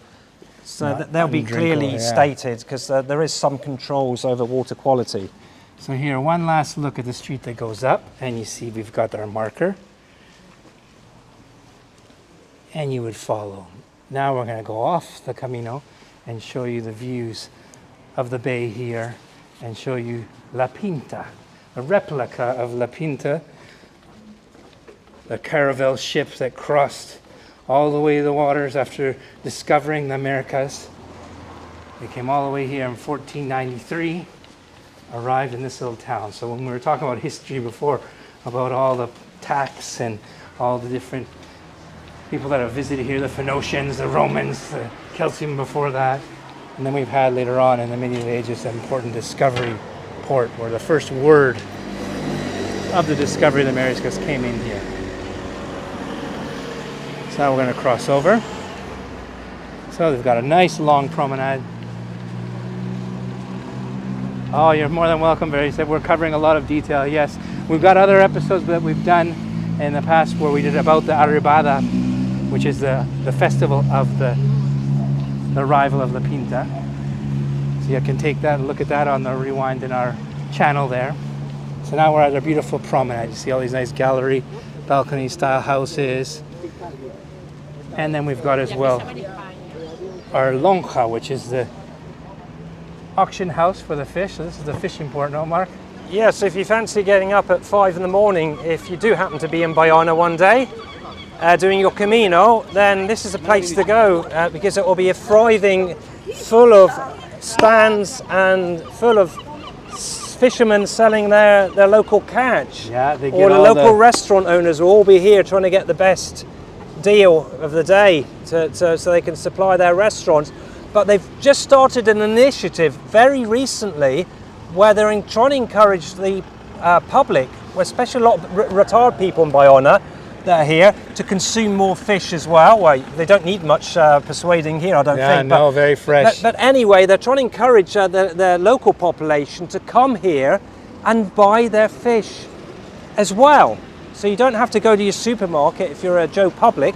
So they'll be clearly stated because there is some controls over water quality. So here, one last look at the street that goes up, and you see we've got our marker. And you would follow. Now we're going to go off the Camino and show you the views of the bay here and show you La Pinta, a replica of La Pinta, the caravel ship that crossed all the way the waters after discovering the Americas. They came all the way here in 1493, arrived in this little town. So when we were talking about history before, about all the tax and all the different people that have visited here, the Phoenicians, the Romans, the Celtium before that. And then we've had later on in the medieval ages an important discovery port where the first word of the discovery of the Americas came in here. So now we're going to cross over. So they've got a nice long promenade. Oh, you're more than welcome, Barry. Said we're covering a lot of detail. Yes, we've got other episodes that we've done in the past where we did about the Arribada, which is the festival of the arrival of La Pinta. So you can take that and look at that on the rewind in our channel there. So now we're at a beautiful promenade. You see all these nice gallery, balcony style houses. And then we've got as well our lonja, which is the auction house for the fish. So this is the fishing port, no, Mark? Yeah, so if you fancy getting up at 5 in the morning, if you do happen to be in Baiona one day, doing your Camino, then this is a place to go because it will be a thriving, full of stands and full of fishermen selling their local catch. Yeah, they get or the local restaurant owners will all be here trying to get the best deal of the day so they can supply their restaurants. But they've just started an initiative very recently where they're trying to encourage the public, especially a lot of retired people in Baiona that are here, to consume more fish as well. Well, they don't need much persuading here, I don't think. Yeah, no, very fresh. But anyway, they're trying to encourage the local population to come here and buy their fish as well. So you don't have to go to your supermarket if you're a Joe Public.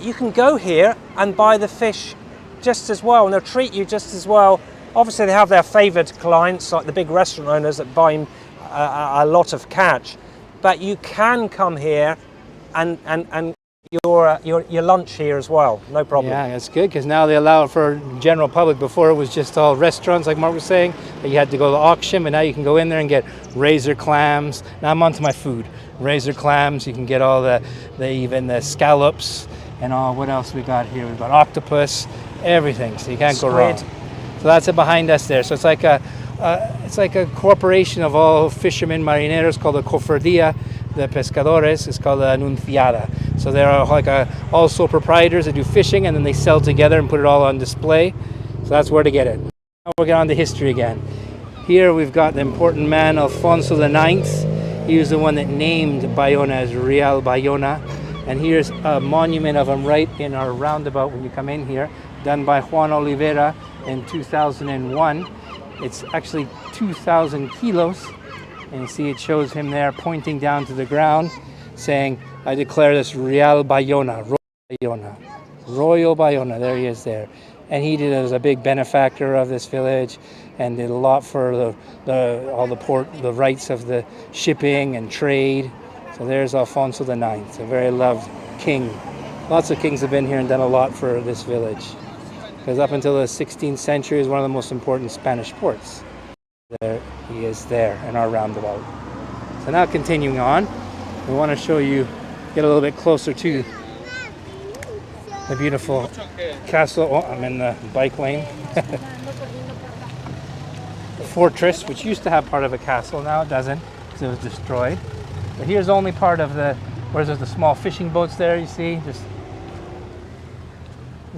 You can go here and buy the fish just as well, and they'll treat you just as well. Obviously, they have their favoured clients, like the big restaurant owners that buy a lot of catch. But you can come here and your lunch here as well, no problem. Yeah, that's good, because now they allow it for general public. Before it was just all restaurants, like Mark was saying, that you had to go to the auction, but now you can go in there and get razor clams. Now I'm onto my food. Razor clams, you can get all even the scallops and all. What else we got here? We've got octopus, everything, so you can't go wrong. Squid. So that's it behind us there. So it's like a corporation of all fishermen, marineros, called the Cofradía de Pescadores. It's called the Anunciada. So they're all sole proprietors that do fishing, and then they sell together and put it all on display. So that's where to get it. Now we'll get on to history again. Here we've got the important man Alfonso IX. He was the one that named Baiona as Real Baiona. And here's a monument of him right in our roundabout when you come in here, done by Juan Oliveira in 2001. It's actually 2,000 kilos. And you see it shows him there pointing down to the ground, saying, I declare this Real Baiona, Royal Baiona. There he is there. And he was a big benefactor of this village and did a lot for the rights of the shipping and trade. So there's Alfonso IX, a very loved king. Lots of kings have been here and done a lot for this village, because up until the 16th century, it was one of the most important Spanish ports. There he is there in our roundabout. So now continuing on, we want to show you, get a little bit closer to the beautiful castle. Oh, I'm in the bike lane. The fortress, which used to have part of a castle, now it doesn't, because it was destroyed. But here's only part of where there's the small fishing boats there, you see. This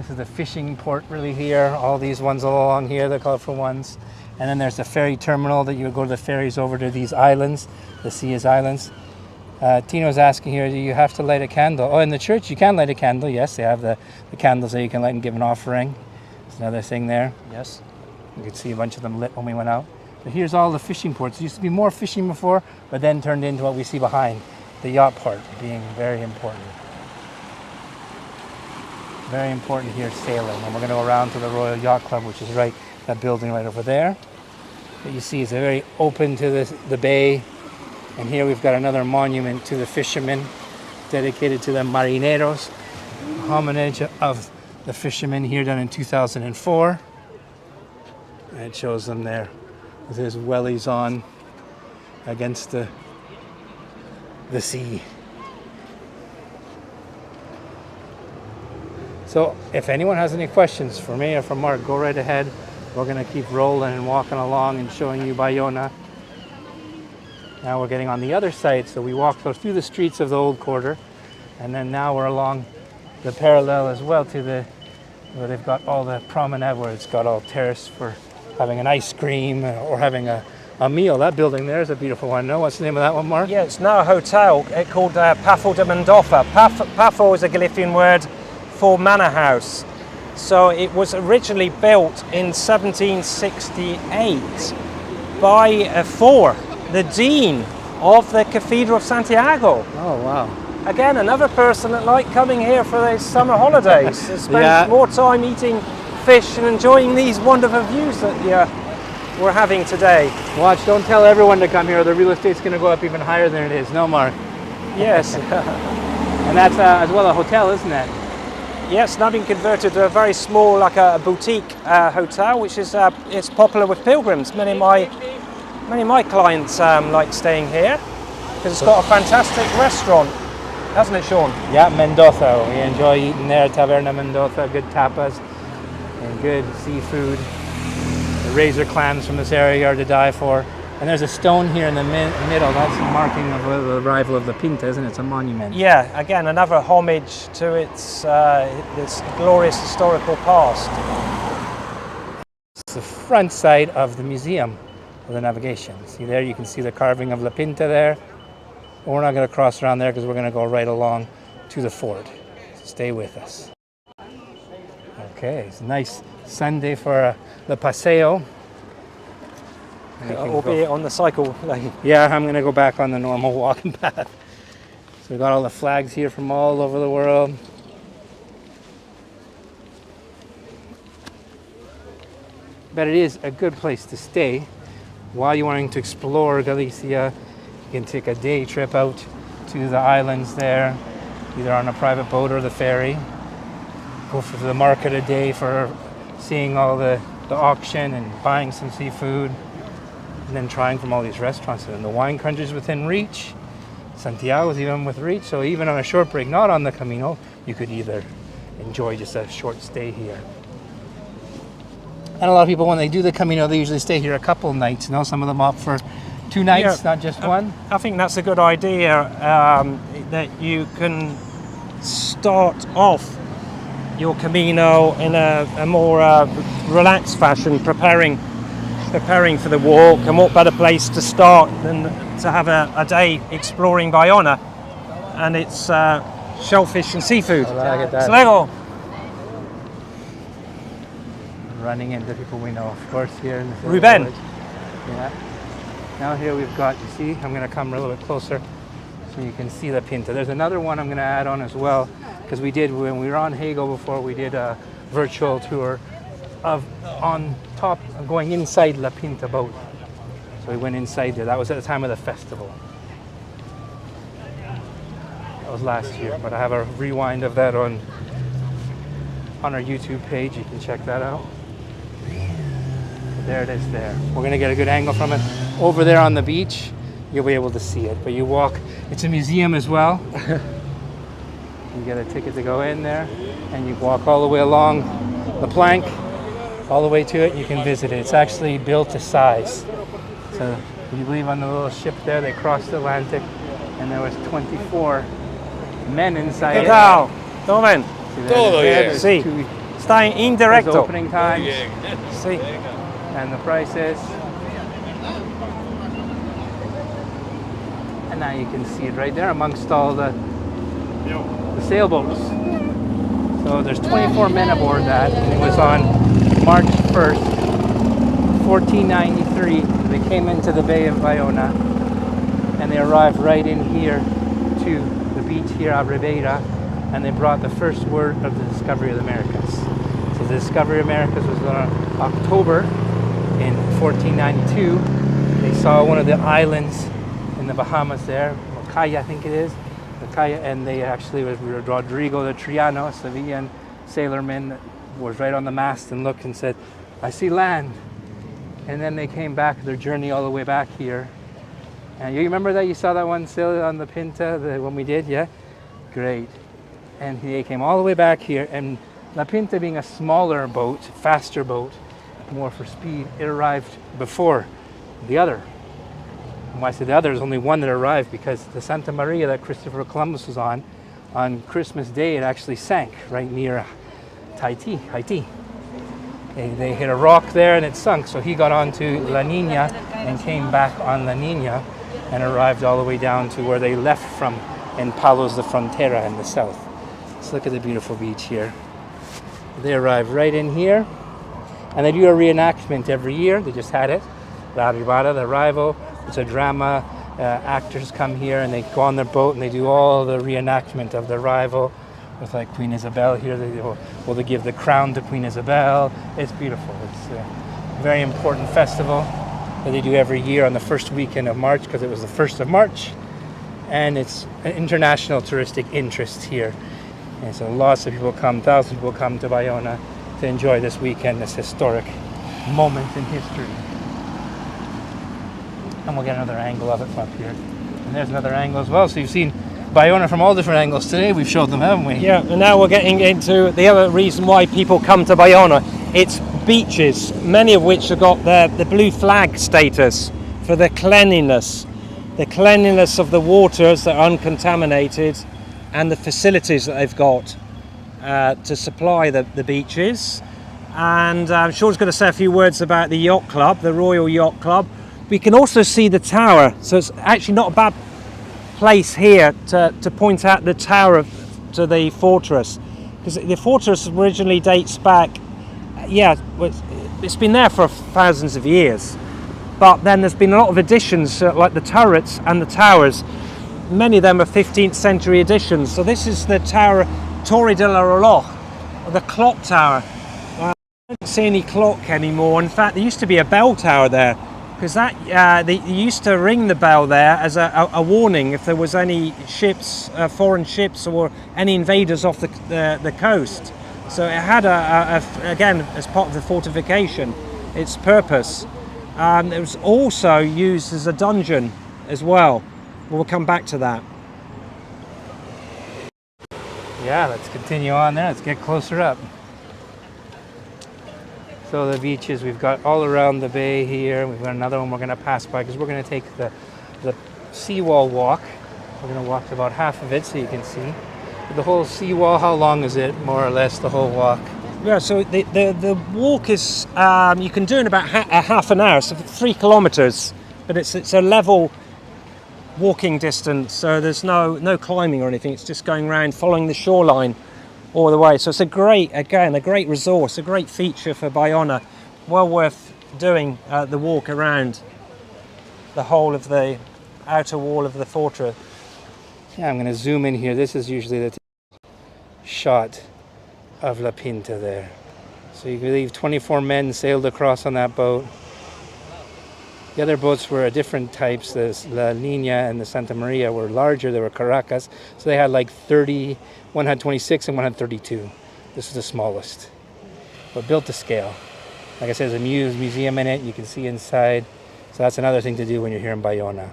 is the fishing port really here. All these ones all along here, the colorful ones. And then there's the ferry terminal that you would go to the ferries over to these islands, the Sias Islands. Tino's asking here, do you have to light a candle? Oh, in the church you can light a candle. Yes, they have the candles that you can light and give an offering. There's another thing there. Yes, you could see a bunch of them lit when we went out. But here's all the fishing ports. There used to be more fishing before, but then turned into what we see behind, the yacht port being very important. Very important here, sailing. And we're going to go around to the Royal Yacht Club, which is right, that building right over there. But you see it's very open to the bay. And here we've got another monument to the fishermen, dedicated to the marineros, homage of the fishermen here, done in 2004. And it shows them there with his wellies on against the sea. So if anyone has any questions for me or for Mark, go right ahead. We're going to keep rolling and walking along and showing you Baiona. Now we're getting on the other side, so we walk through the streets of the old quarter, and then now we're along the parallel as well to where they've got all the promenade, where it's got all terrace for having an ice cream or having a meal. That building there is a beautiful one. No, what's the name of that one, Mark? Yeah, it's now a hotel. It's called Pafo de Mendoza. Pafo is a Galician word for manor house. So it was originally built in 1768 by the Dean of the Cathedral of Santiago. Oh, wow. Again, another person that liked coming here for their summer holidays and spend more time eating fish and enjoying these wonderful views that we're having today. Watch, don't tell everyone to come here. The real estate's going to go up even higher than it is. No, Mark? Yes. And that's as well a hotel, isn't it? Yes, now been converted to a very small, like a boutique hotel, which is it's popular with pilgrims. Many of my clients like staying here because it's got a fantastic restaurant, hasn't it, Sean? Yeah, Mendoza. We enjoy eating there. Taverna Mendoza, good tapas and good seafood. The razor clams from this area are to die for. And there's a stone here in the middle. That's a marking of the arrival of the Pinta, isn't it? It's a monument. Yeah, again, another homage to its this glorious historical past. It's the front side of the museum of the navigation. See there, you can see the carving of La Pinta there. But we're not going to cross around there because we're going to go right along to the fort. So stay with us. Okay, it's a nice Sunday for the paseo. Albeit on the cycle lane. Yeah, I'm going to go back on the normal walking path. So we got all the flags here from all over the world. But it is a good place to stay while you're wanting to explore Galicia. You can take a day trip out to the islands there, either on a private boat or the ferry. Go for the market a day for seeing all the auction and buying some seafood. And then trying from all these restaurants. And the wine countries within reach. Santiago's even with reach. So even on a short break, not on the Camino, you could either enjoy just a short stay here. And a lot of people, when they do the Camino, they usually stay here a couple nights. You know, some of them opt for 2 nights, not just one. I think that's a good idea, that you can start off your Camino in a more relaxed fashion, preparing for the walk, and what better place to start than to have a day exploring Baiona and its shellfish and seafood. Oh, look at that. Slego. Running into people we know, of course, here in the Ruben. village. Yeah. Now here we've got, you see, I'm going to come a little bit closer so you can see the Pinta. There's another one I'm going to add on as well, because we did, when we were on Hego before, we did a virtual tour of on top, going inside La Pinta boat. So we went inside there. That was at the time of the festival. That was last year, but I have a rewind of that on our YouTube page. You can check that out. There it is there. We're going to get a good angle from it. Over there on the beach, you'll be able to see it. But you walk, it's a museum as well. You get a ticket to go in there, and you walk all the way along the plank, all the way to it. You can visit it. It's actually built to size. So you believe on the little ship there, they crossed the Atlantic, and there was 24 men inside ¿Qué it. tal? ¿Todo bien? See, Todo bien. there's Sí. two- Está en there's indirecto. opening times Sí. and the prices. And now you can see it right there amongst all the sailboats. So there's 24 men aboard that, and it was on March 1st, 1493. They came into the Bay of Baiona, and they arrived right in here to the beach here at Ribeira, and they brought the first word of the discovery of the Americas. So the discovery of Americas was on October in 1492. They saw one of the islands in the Bahamas there, Macaya, I think it is. And they actually was Rodrigo de Triano, a Sevillan sailorman, was right on the mast and looked and said, "I see land." And then they came back their journey all the way back here. And you remember that you saw that one sail on the Pinta when we did, yeah? Great. And they came all the way back here. And La Pinta, being a smaller boat, faster boat, more for speed, it arrived before the other. And why I say the other, there's only one that arrived because the Santa Maria that Christopher Columbus was on Christmas Day, it actually sank right near Haiti. They hit a rock there and it sunk. So he got onto La Nina and came back on La Nina and arrived all the way down to where they left from in Palos de Frontera in the south. Let's look at the beautiful beach here. They arrived right in here, and they do a reenactment every year. They just had it. La Arribada, the arrival. It's a drama. Actors come here and they go on their boat and they do all the reenactment of the arrival with like Queen Isabel here. They give the crown to Queen Isabel. It's beautiful. It's a very important festival that they do every year on the first weekend of March because it was the 1st of March. And it's an international touristic interest here. And so lots of people come, thousands of people come to Baiona to enjoy this weekend, this historic moment in history. And we'll get another angle of it from up here. And there's another angle as well. So you've seen Baiona from all different angles today. We've showed them, haven't we? Yeah, and now we're getting into the other reason why people come to Baiona. It's beaches, many of which have got the blue flag status for the cleanliness of the waters that are uncontaminated, and the facilities that they've got to supply the beaches. And I'm sure I was going to say a few words about the yacht club, the Royal Yacht Club. We can also see the tower, so it's actually not a bad place here to point out the tower to the fortress, because the fortress originally dates back, it's been there for thousands of years, but then there's been a lot of additions, like the turrets and the towers. Many of them are 15th century additions. So this is the tower Torre de la Reloj, the clock tower. I don't see any clock anymore. In fact, there used to be a bell tower there, because that they used to ring the bell there as a warning if there was any ships, foreign ships, or any invaders off the coast. So it had again, as part of the fortification, its purpose. It was also used as a dungeon as well. We'll come back to that. Yeah, let's continue on there. Let's get closer up. So the beaches we've got all around the bay here. We've got another one we're going to pass by, because we're going to take the seawall walk. We're going to walk about half of it so you can see. But the whole seawall, how long is it, more or less, the whole walk? Yeah, so the walk is, you can do in about half an hour, so 3 kilometers, but it's a level walking distance, so there's no climbing or anything. It's just going around following the shoreline all the way. So it's a great resource, a great feature for Baiona. Well worth doing the walk around the whole of the outer wall of the fortress. Yeah, I'm going to zoom in here. This is usually the shot of La Pinta there. So you believe 24 men sailed across on that boat. The other boats were different types. The La Nina and the Santa Maria were larger. They were Caracas. So they had like 30, one had 26 and one had 32. This is the smallest, but built to scale. Like I said, there's a museum in it. You can see inside. So that's another thing to do when you're here in Baiona.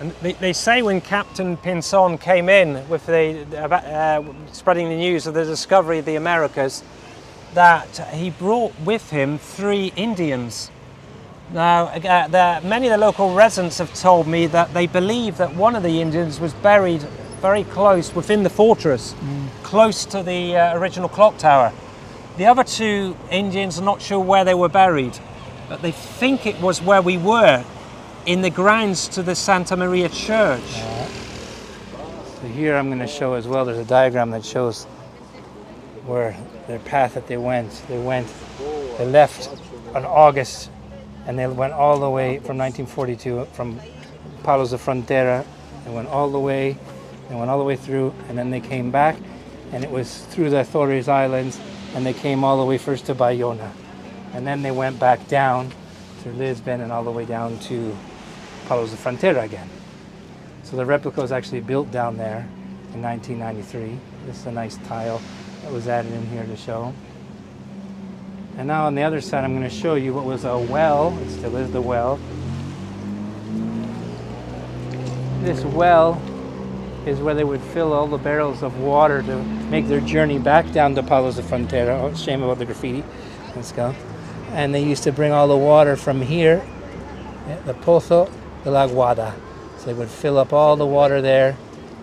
And they say when Captain Pinzon came in with spreading the news of the discovery of the Americas, that he brought with him 3 Indians. Now, many of the local residents have told me that they believe that one of the Indians was buried very close within the fortress, close to the original clock tower. The other 2 Indians are not sure where they were buried, but they think it was where we were, in the grounds to the Santa Maria Church. So here I'm going to show as well, there's a diagram that shows where their path that they went. They left on August, and they went all the way from 1942, from Palos de Frontera. They went all the way through, and then they came back, and it was through the Azores Islands, and they came all the way first to Baiona. And then they went back down through Lisbon and all the way down to Palos de Frontera again. So the replica was actually built down there in 1993. This is a nice tile that was added in here to show. And now on the other side, I'm going to show you what was a well. It still is the well. This well is where they would fill all the barrels of water to make their journey back down to Palos de Frontera. Oh, shame about the graffiti. Let's go. And they used to bring all the water from here, the Pozo de la Guada. So they would fill up all the water there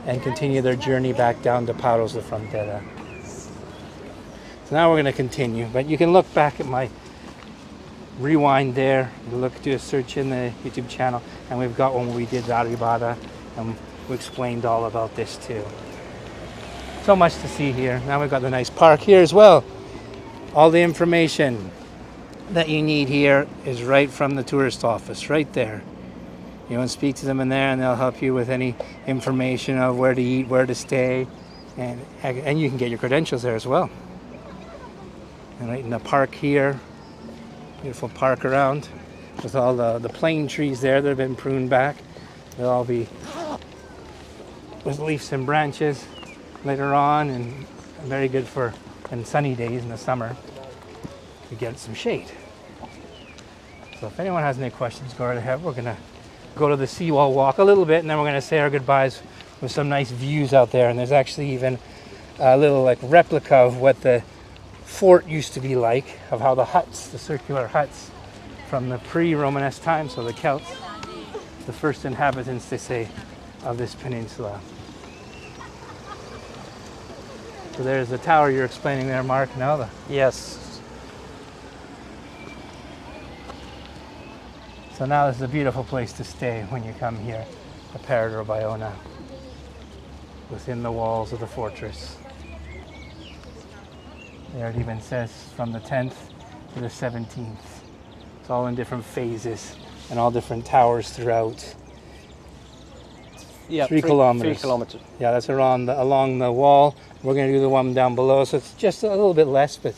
and continue their journey back down to Palos de Frontera. So now we're going to continue, but you can look back at my rewind there, do a search in the YouTube channel, and we've got one where we did the Arribada, and we explained all about this too. So much to see here. Now we've got the nice park here as well. All the information that you need here is right from the tourist office, right there. You want to speak to them in there, and they'll help you with any information of where to eat, where to stay, and you can get your credentials there as well. And right in the park here, beautiful park around with all the plane trees there that have been pruned back. They'll all be with leaves and branches later on, and very good for sunny days in the summer to get some shade. So if anyone has any questions, go right ahead. We're going to go to the seawall walk a little bit, and then we're going to say our goodbyes with some nice views out there. And there's actually even a little like replica of what the fort used to be like, of how the huts, the circular huts from the pre-Romanesque time, so the Celts, the first inhabitants, they say, of this peninsula. So there's the tower you're explaining there, Mark, now. Yes. So now this is a beautiful place to stay when you come here, the Parador Baiona, within the walls of the fortress. There it even says from the 10th to the 17th. It's all in different phases and all different towers throughout. Yeah, 3 kilometers. 3 kilometers. Yeah, that's along the wall. We're going to do the one down below, so it's just a little bit less, but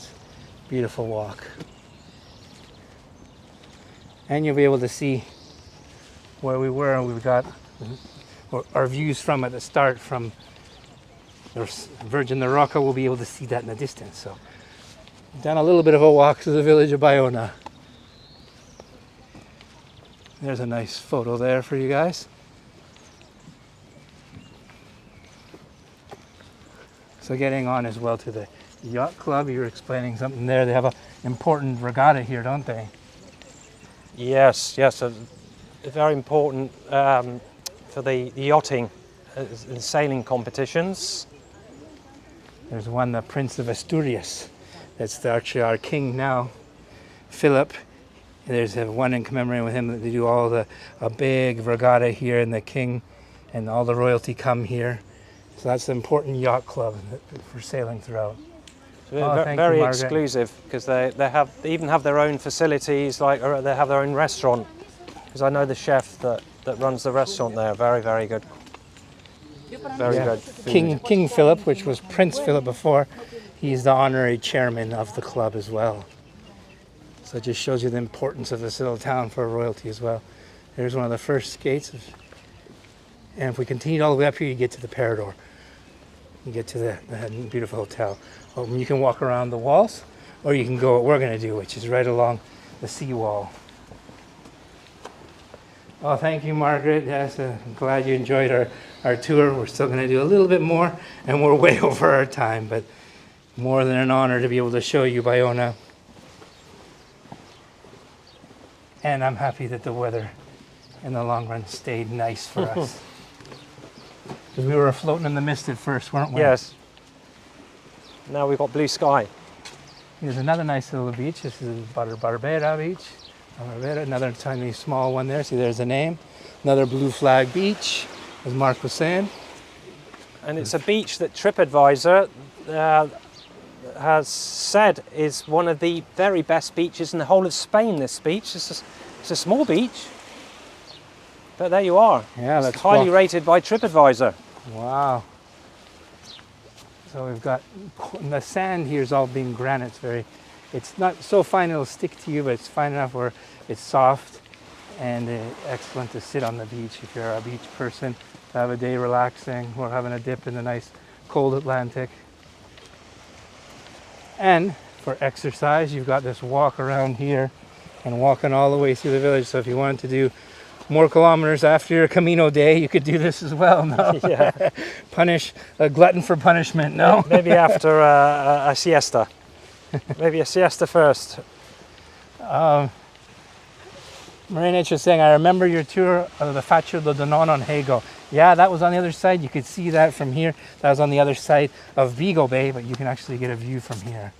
beautiful walk. And you'll be able to see where we were. We've got our views from at the start from the Virgin de Roca. We'll be able to see that in the distance. So, done a little bit of a walk through the village of Baiona. There's a nice photo there for you guys. So getting on as well to the yacht club, you were explaining something there. They have an important regatta here, don't they? Yes, very important for the yachting and sailing competitions. There's one, the Prince of Asturias. That's actually our king now, Philip. There's one in commemorating with him. That they do a big regatta here, and the king and all the royalty come here. So that's an important yacht club for sailing throughout. Very exclusive, because they even have their own facilities, or they have their own restaurant. Because I know the chef that runs the restaurant there. Very, very good. Very good food. King Philip, which was Prince Philip before, he's the honorary chairman of the club as well. So it just shows you the importance of this little town for royalty as well. There's one of the first gates. And if we continue all the way up here, you get to the Parador. You get to the beautiful hotel. You can walk around the walls, or you can go what we're going to do, which is right along the seawall. Oh, thank you, Margaret. Yes, I'm glad you enjoyed our tour. We're still going to do a little bit more, and we're way over our time, but more than an honor to be able to show you Baiona. And I'm happy that the weather in the long run stayed nice for us. Because we were floating in the mist at first, weren't we? Yes. Now we've got blue sky. There's another nice little beach. This is Barbera Beach. Barbera, another tiny small one there. See, there's the name. Another blue flag beach, as Mark was saying. And it's a beach that TripAdvisor has said is one of the very best beaches in the whole of Spain, this beach. It's a small beach. But there you are. Yeah, it's highly rated by TripAdvisor. Wow. So we've got, the sand here is all being granite. It's not so fine it'll stick to you, but it's fine enough where it's soft and excellent to sit on the beach if you're a beach person, to have a day relaxing or having a dip in the nice cold Atlantic. And for exercise, you've got this walk around here and walking all the way through the village. So if you wanted to do more kilometers after your Camino day, you could do this as well, no? Yeah. Punish, a glutton for punishment, no? Maybe after a siesta. Maybe a siesta first. Marina was saying, I remember your tour of the Faccio do Donon on Hego. Yeah, that was on the other side. You could see that from here. That was on the other side of Vigo Bay, but you can actually get a view from here.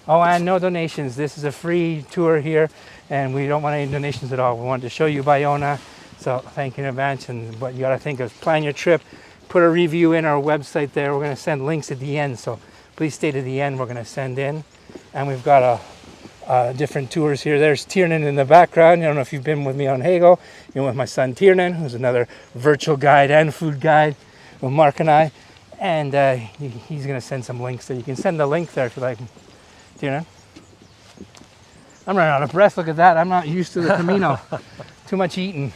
Oh, and no donations. This is a free tour here, and we don't want any donations at all. We wanted to show you Baiona, so thank you in advance. And what you got to think is plan your trip, put a review in our website there. We're going to send links at the end, so please stay to the end. We're going to send in, and we've got different tours here. There's Tiernan in the background. I don't know if you've been with me on Hego. You're with my son Tiernan, who's another virtual guide and food guide with Mark and I, and he's going to send some links there. You can send the link there if you like. Tiernan? I'm running out of breath. Look at that. I'm not used to the Camino. Too much eating.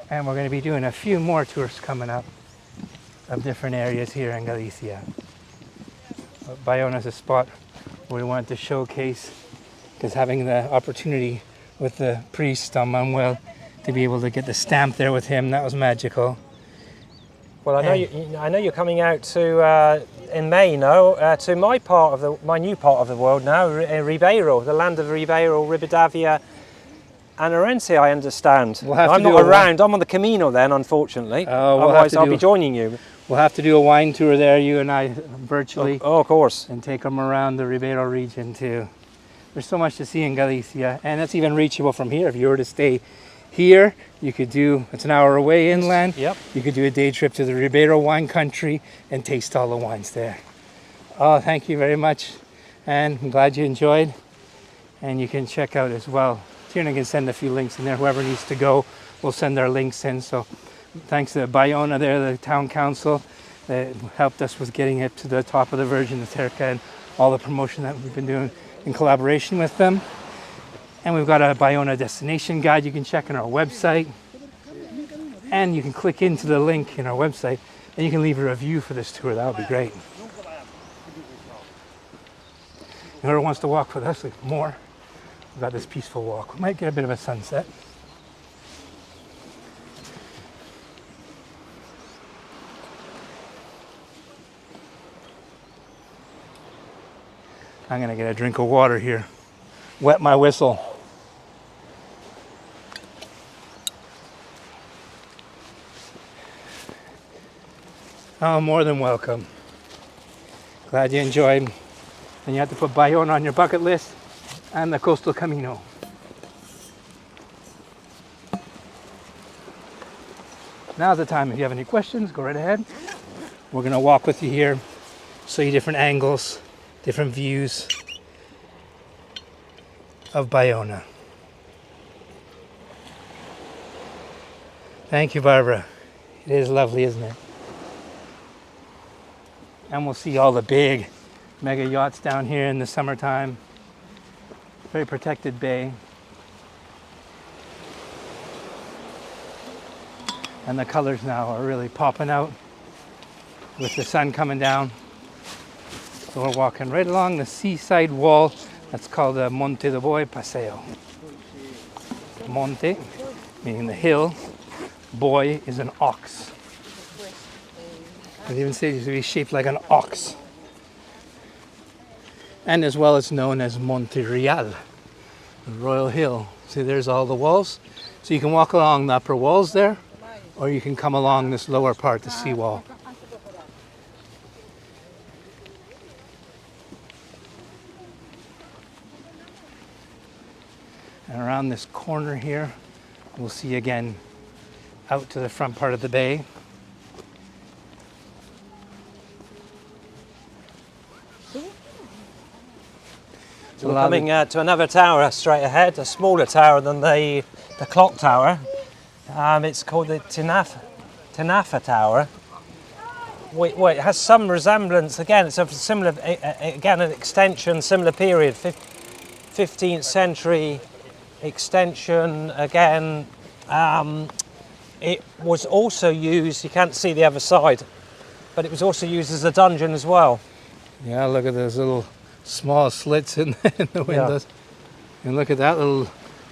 And we're going to be doing a few more tours coming up of different areas here in Galicia. Baiona is a spot where we wanted to showcase, because having the opportunity with the priest, Don Manuel, to be able to get the stamp there with him, that was magical. Well, I know you're coming out to in May now to my new part of the world now, Ribeiro, the land of Ribeiro, Ribadavia, and Orense, I understand. I'm not around. I'm on the Camino then, unfortunately. Otherwise, I'll be joining you. We'll have to do a wine tour there, you and I, virtually. Oh, of course. And take them around the Ribeiro region too. There's so much to see in Galicia, and it's even reachable from here. If you were to stay here, you could do, it's an hour away inland. Yep. You could do a day trip to the Ribeiro wine country and taste all the wines there. Oh, thank you very much. And I'm glad you enjoyed. And you can check out as well. Tierna can send a few links in there. Whoever needs to go, we'll send their links in. So thanks to Baiona there, the town council, that helped us with getting it to the top of the Virgin of Terca and all the promotion that we've been doing in collaboration with them. And we've got a Baiona destination guide you can check on our website. And you can click into the link in our website and you can leave a review for this tour. That would be great. Whoever wants to walk with us, like more, we've got this peaceful walk. We might get a bit of a sunset. I'm gonna get a drink of water here. Wet my whistle. Oh, more than welcome. Glad you enjoyed. And you have to put Baiona on your bucket list and the coastal Camino. Now's the time. If you have any questions, go right ahead. We're gonna walk with you here, show you different angles, different views of Baiona. Thank you, Barbara. It is lovely, isn't it? And we'll see all the big mega yachts down here in the summertime. Very protected bay. And the colors now are really popping out with the sun coming down. So we're walking right along the seaside wall. That's called the Monte de Boi Paseo. Monte, meaning the hill. Boi is an ox. They even say it used to be shaped like an ox. And as well, it's known as Monte Real, the Royal Hill. See, there's all the walls. So you can walk along the upper walls there, or you can come along this lower part, the seawall. And around this corner here, we'll see again out to the front part of the bay. So we're coming to another tower straight ahead, a smaller tower than the clock tower. It's called the Tinafa Tower. It has some resemblance, again, it's a similar, again, an extension, similar period, 15th century extension, again. It was also used, you can't see the other side, but it was also used as a dungeon as well. Yeah, look at those little small slits in the windows. Yeah. And look at that little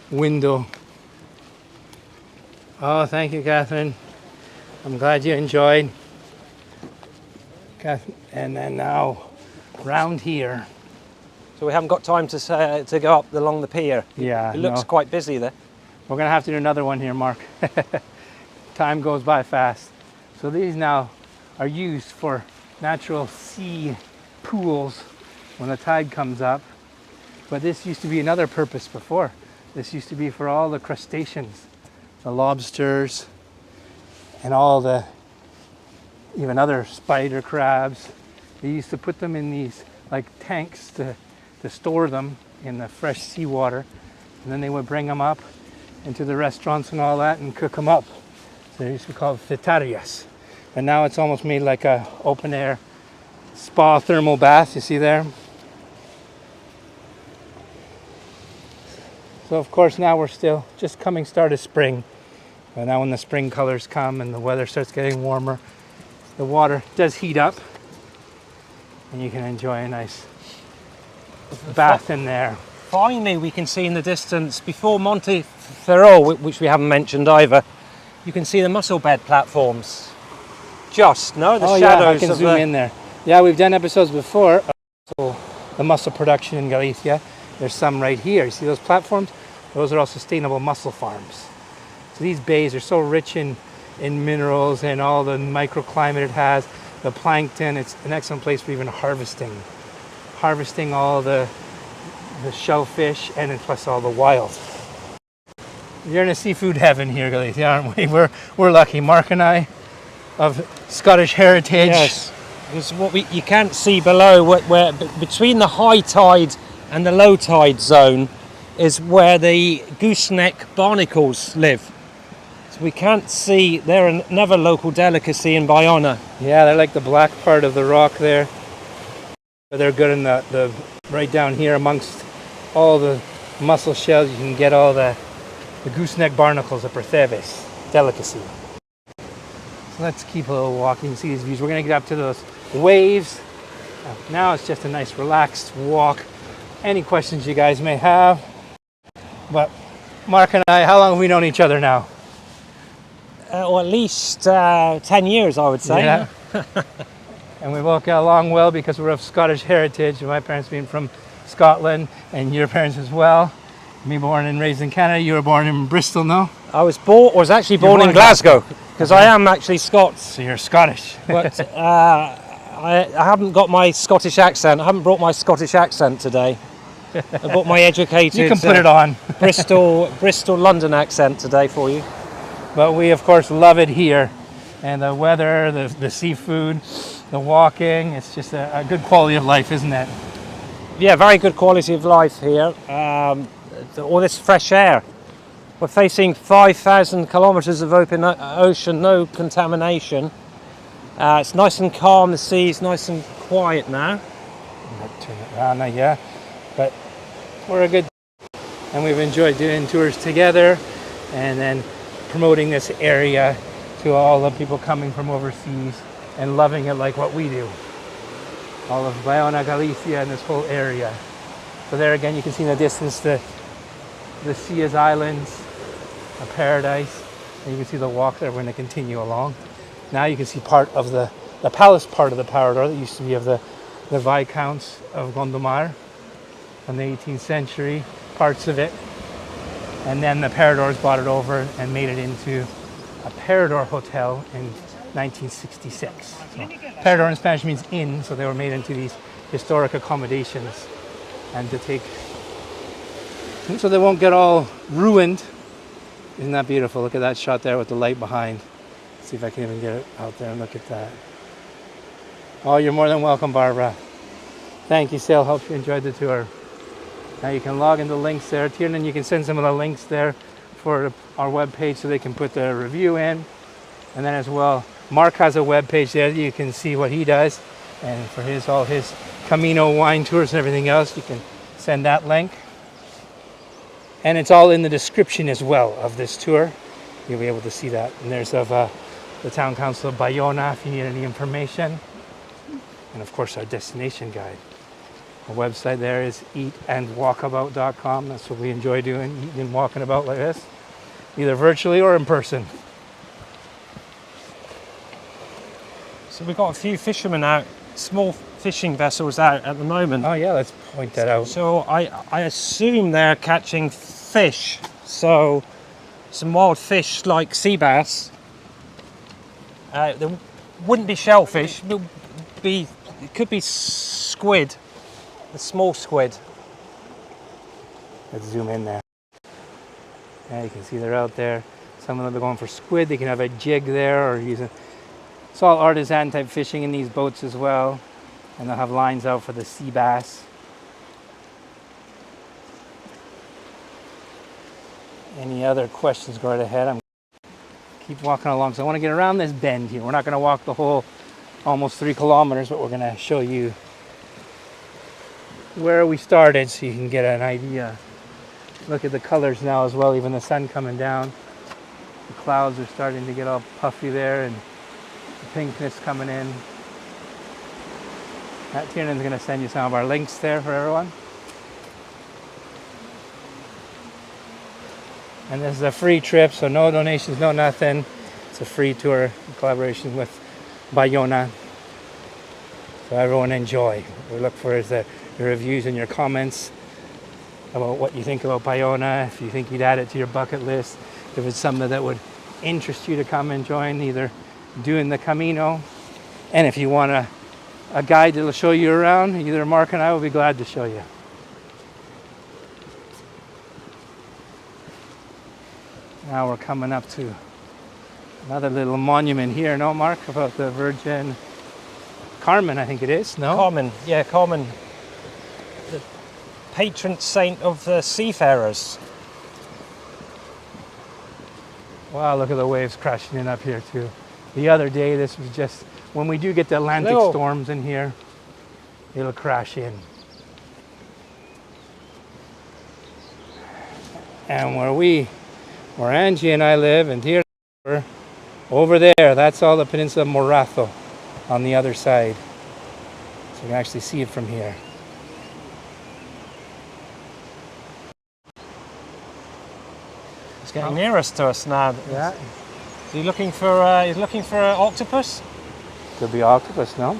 window. Oh, thank you, Catherine. I'm glad you enjoyed. And then now, round here. So we haven't got time to go up along the pier. Yeah, it looks quite busy there. We're gonna have to do another one here, Mark. Time goes by fast. So these now are used for natural sea pools when the tide comes up. But this used to be another purpose before. This used to be for all the crustaceans, the lobsters, and all the, even other spider crabs. They used to put them in these like tanks to store them in the fresh seawater. And then they would bring them up into the restaurants and all that and cook them up. So they used to be called fritarias. And now it's almost made like a open air spa thermal bath, you see there? So of course now we're still just coming start of spring. But now when the spring colors come and the weather starts getting warmer, the water does heat up and you can enjoy a nice bath in there. Finally, we can see in the distance, before Monte Ferro, which we haven't mentioned either, you can see the mussel bed platforms. The shadows. I can zoom in there. Yeah, we've done episodes before of the mussel production in Galicia. There's some right here. You see those platforms? Those are all sustainable mussel farms. So these bays are so rich in minerals and all the microclimate it has, the plankton. It's an excellent place for even harvesting all the shellfish and then plus all the wild. You're in a seafood heaven here, Galicia, aren't we? We're lucky. Mark and I, of Scottish heritage. Yes, because what you can't see below, where between the high tide and the low tide zone, is where the gooseneck barnacles live. So we can't see. They're another local delicacy in Baiona. Yeah, they're like the black part of the rock there. But they're good in the right down here amongst all the mussel shells. You can get all the gooseneck barnacles, the percebes delicacy. So let's keep a little walk. You can see these views. We're going to get up to those waves. Now it's just a nice relaxed walk. Any questions you guys may have. But Mark and I, how long have we known each other now? Or at least 10 years, I would say. Yeah. And we both got along well because we're of Scottish heritage. My parents being from Scotland and your parents as well. Me born and raised in Canada. You were born in Bristol, no? I was actually born in Glasgow, because I am actually Scots. So you're Scottish. But I haven't got my Scottish accent. I haven't brought my Scottish accent today. I brought my educated You can put it on. Bristol London accent today for you. But we of course love it here. And the weather, the seafood, the walking, it's just a good quality of life, isn't it? Yeah, very good quality of life here. All this fresh air. We're facing 5,000 kilometres of open ocean, no contamination. It's nice and calm, the sea's nice and quiet now. Turn it around now, yeah. But we're a good, and we've enjoyed doing tours together and then promoting this area to all the people coming from overseas and loving it like what we do. All of Baiona, Galicia, and this whole area. So there again, you can see in the distance the Sea's Islands, a paradise, and you can see the walk there. We're going to continue along. Now you can see part of the palace part of the Parador that used to be of the Viscounts of Gondomar from the 18th century, parts of it. And then the Paradors bought it over and made it into a Parador Hotel in 1966. So, Parador in Spanish means inn, so they were made into these historic accommodations and to take, so they won't get all ruined. Isn't that beautiful? Look at that shot there with the light behind. Let's see if I can even get it out there and look at that. Oh, you're more than welcome, Barbara. Thank you, Sale. Hope you enjoyed the tour. Now you can log into links there. Tiernan, you can send some of the links there for our webpage so they can put the review in. And then as well, Mark has a webpage there that you can see what he does. And for all his Camino wine tours and everything else, you can send that link. And it's all in the description as well of this tour. You'll be able to see that. And there's of the Town Council of Baiona if you need any information. And of course our destination guide. Our website there is eatandwalkabout.com. That's what we enjoy doing, eating and walking about like this, either virtually or in person. So we've got a few fishermen out, small fishing vessels out at the moment. Oh yeah, let's point that out. So I assume they're catching fish. So some wild fish like sea bass. There wouldn't be shellfish. It could be squid, the small squid. Let's zoom in there. Yeah, you can see they're out there. Some of them are going for squid. They can have a jig there or using. It's all artisan type fishing in these boats as well. And they'll have lines out for the sea bass. Any other questions, go right ahead. I'm keep walking along. So I want to get around this bend here. We're not going to walk the whole almost 3 kilometers, but we're going to show you where we started so you can get an idea. Look at the colors now as well, even the sun coming down. The clouds are starting to get all puffy there and the pinkness coming in. Tiernan's going to send you some of our links there for everyone. And this is a free trip, so no donations, no nothing. It's a free tour in collaboration with Baiona. So everyone enjoy. What we look for is the reviews and your comments about what you think about Baiona, if you think you'd add it to your bucket list, if it's something that would interest you to come and join, either doing the Camino, and if you want a guide that'll show you around, either Mark and I will be glad to show you. Now we're coming up to another little monument here, no, Mark, about the Virgin Carmen, I think it is, no? Carmen, yeah, Carmen, the patron saint of the seafarers. Wow, look at the waves crashing in up here too. The other day, this was just, when we do get the Atlantic storms in here, it'll crash in. And where Angie and I live, and here, over there, that's all the Peninsula of Morato on the other side. So you can actually see it from here. It's getting nearest to us now. Yeah. Is he looking for? He's looking for an octopus. Could be octopus, no?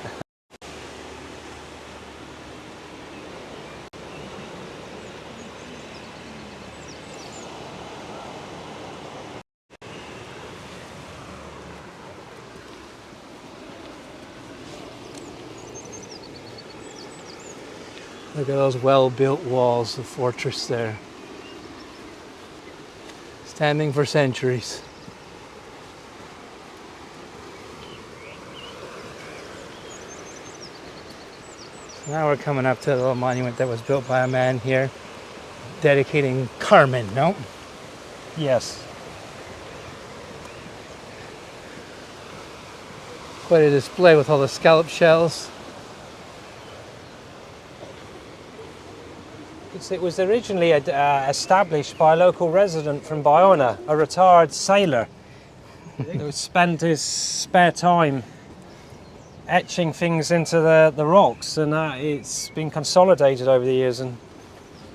Look at those well-built walls, the fortress there. Standing for centuries. So now we're coming up to a little monument that was built by a man here, dedicating Carmen, no? Yes. Quite a display with all the scallop shells. It was originally established by a local resident from Baiona, a retired sailor who spent his spare time etching things into the rocks, and it's been consolidated over the years and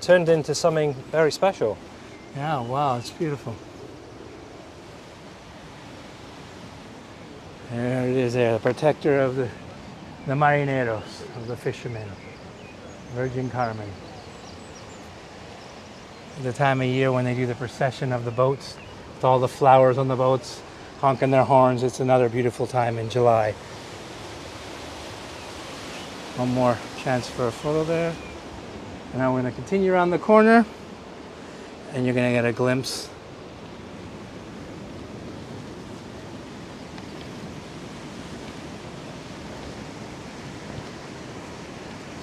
turned into something very special. Yeah, wow, it's beautiful. There it is there, the protector of the marineros, of the fishermen, Virgin Carmen. The time of year when they do the procession of the boats with all the flowers on the boats honking their horns, it's another beautiful time in July. One more chance for a photo there. And now we're going to continue around the corner and you're going to get a glimpse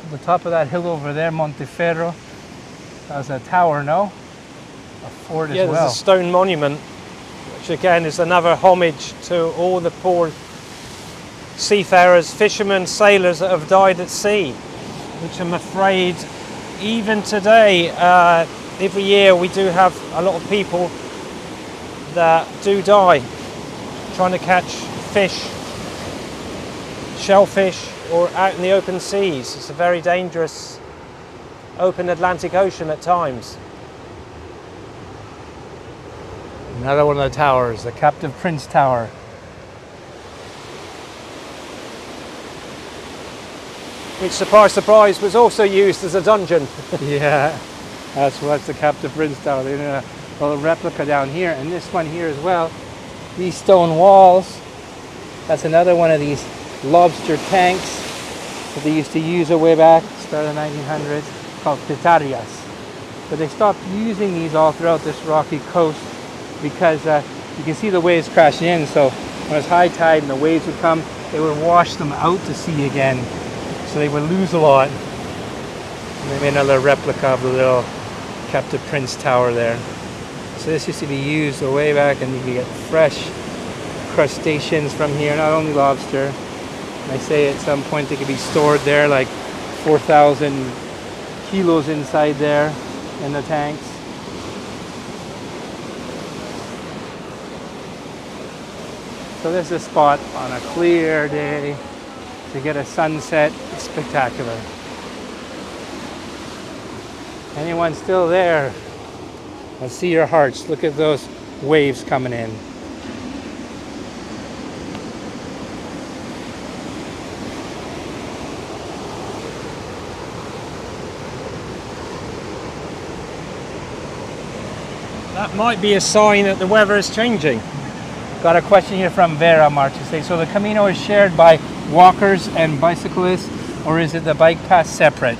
at the top of that hill over there, Monteferro. That's a tower, no? A fort as well. Yeah, there's a stone monument, which again is another homage to all the poor seafarers, fishermen, sailors that have died at sea, which I'm afraid even today, every year we do have a lot of people that do die trying to catch fish, shellfish, or out in the open seas. It's a very dangerous open Atlantic Ocean at times. Another one of the towers, the Captive Prince Tower. Which, surprise, surprise, was also used as a dungeon. Yeah, that's what's the Captive Prince Tower. They did a little replica down here, and this one here as well. These stone walls, that's another one of these lobster tanks that they used to use way back, start of the 1900s. Called pitarias, but they stopped using these all throughout this rocky coast because you can see the waves crashing in. So when it's high tide and the waves would come, they would wash them out to sea again, so they would lose a lot. And they made another replica of the little Captive Prince Tower there. So this used to be used way back, and you could get fresh crustaceans from here, not only lobster. And I say at some point they could be stored there, like 4,000 kilos inside there in the tanks. So this is a spot on a clear day to get a sunset. It's spectacular. Anyone still there? I see your hearts. Look at those waves coming in. That might be a sign that the weather is changing. Got a question here from Vera, Mark, to say, so the Camino is shared by walkers and bicyclists, or is it the bike path separate?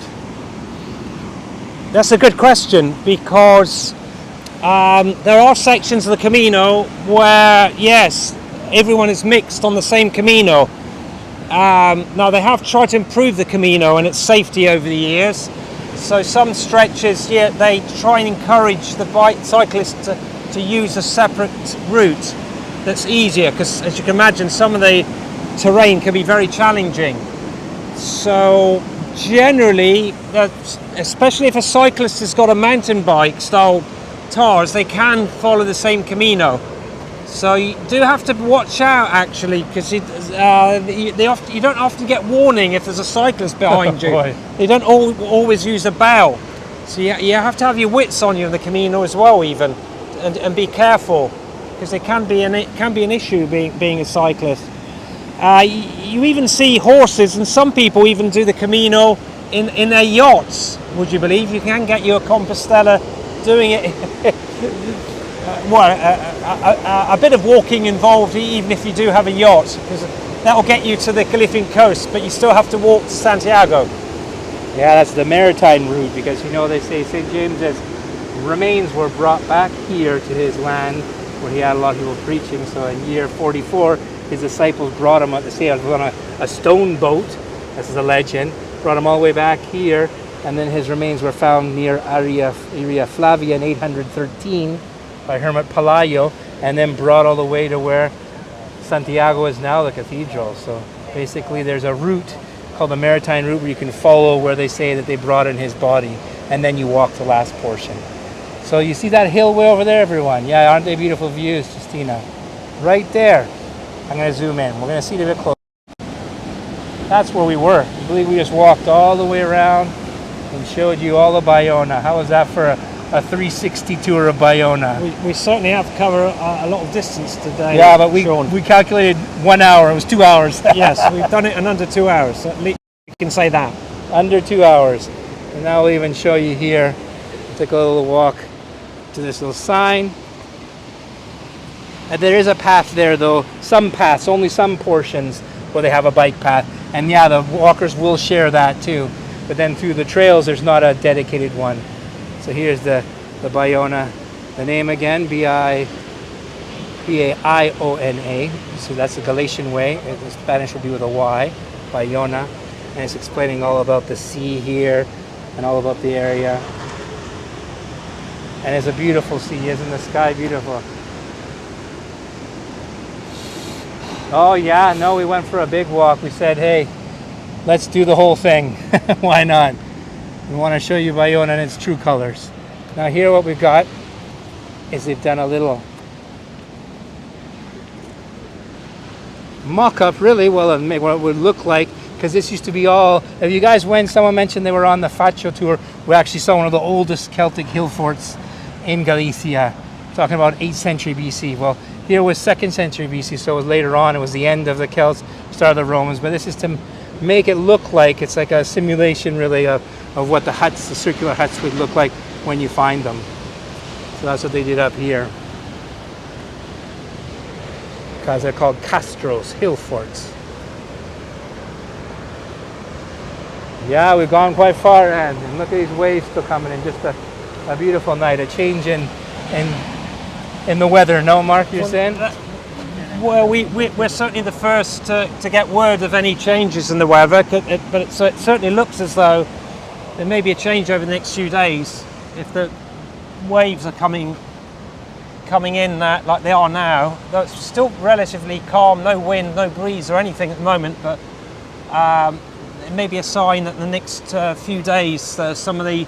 That's a good question, because there are sections of the Camino where, yes, everyone is mixed on the same Camino. Now, they have tried to improve the Camino and its safety over the years. So some stretches, yeah, they try and encourage the cyclists to use a separate route that's easier, because as you can imagine, some of the terrain can be very challenging. So generally, especially if a cyclist has got a mountain bike style tires, they can follow the same Camino. So you do have to watch out, actually, because you don't often get warning if there's a cyclist behind you. Boy. They don't always use a bell. So you have to have your wits on you in the Camino as well, even, and be careful, because it can be an issue being a cyclist. You even see horses, and some people even do the Camino in their yachts. Would you believe? You can get your Compostela doing it. A bit of walking involved, even if you do have a yacht, because that will get you to the Galician coast, but you still have to walk to Santiago. Yeah, that's the maritime route, because they say St. James's remains were brought back here to his land, where he had a lot of people preaching. So in year 44, his disciples brought him, they say, on a stone boat, this is a legend, brought him all the way back here, and then his remains were found near Area Flavia in 813 by Hermit Pelayo, and then brought all the way to where Santiago is now, the cathedral. So basically there's a route called the Maritime Route where you can follow where they say that they brought in his body, and then you walk the last portion. So you see that hill way over there, everyone? Yeah, aren't they beautiful views, Justina? Right there. I'm going to zoom in. We're going to see it a bit closer. That's where we were. I believe we just walked all the way around and showed you all of Baiona. How was that for a 360 tour of Baiona? We certainly have covered a lot of distance today. Yeah, but we calculated 1 hour. It was 2 hours. Yes, we've done it in under 2 hours. At least we can say that. Under 2 hours. And now we'll even show you here. Take a little walk to this little sign. And there is a path there, though. Some paths, only some portions where they have a bike path. And yeah, the walkers will share that too. But then through the trails, there's not a dedicated one. So here's the Baiona. The name again, Baiona. So that's the Galician way. The Spanish would be with a Y, Baiona. And it's explaining all about the sea here and all about the area. And it's a beautiful sea, isn't the sky beautiful? Oh yeah, no, we went for a big walk. We said, hey, let's do the whole thing. Why not? We want to show you Baiona in its true colors. Now here what we've got is they've done a little mock-up, really, well, what it would look like, because this used to be all, if you guys went, someone mentioned they were on the Faccio tour, we actually saw one of the oldest Celtic hill forts in Galicia, talking about 8th century BC. Well, here was 2nd century BC, so it was later on, it was the end of the Celts, start of the Romans, but this is to make it look like it's like a simulation, really, of what the huts, the circular huts would look like when you find them. So that's what they did up here. Because they're called castros, hill forts. Yeah, we've gone quite far, and look at these waves still coming in. Just a beautiful night, a change in the weather. No, Mark, you're saying? Well, we're certainly the first to get word of any changes in the weather, but it certainly looks as though there may be a change over the next few days if the waves are coming in like they are now. Though it's still relatively calm, no wind, no breeze or anything at the moment, but it may be a sign that the next few days some of the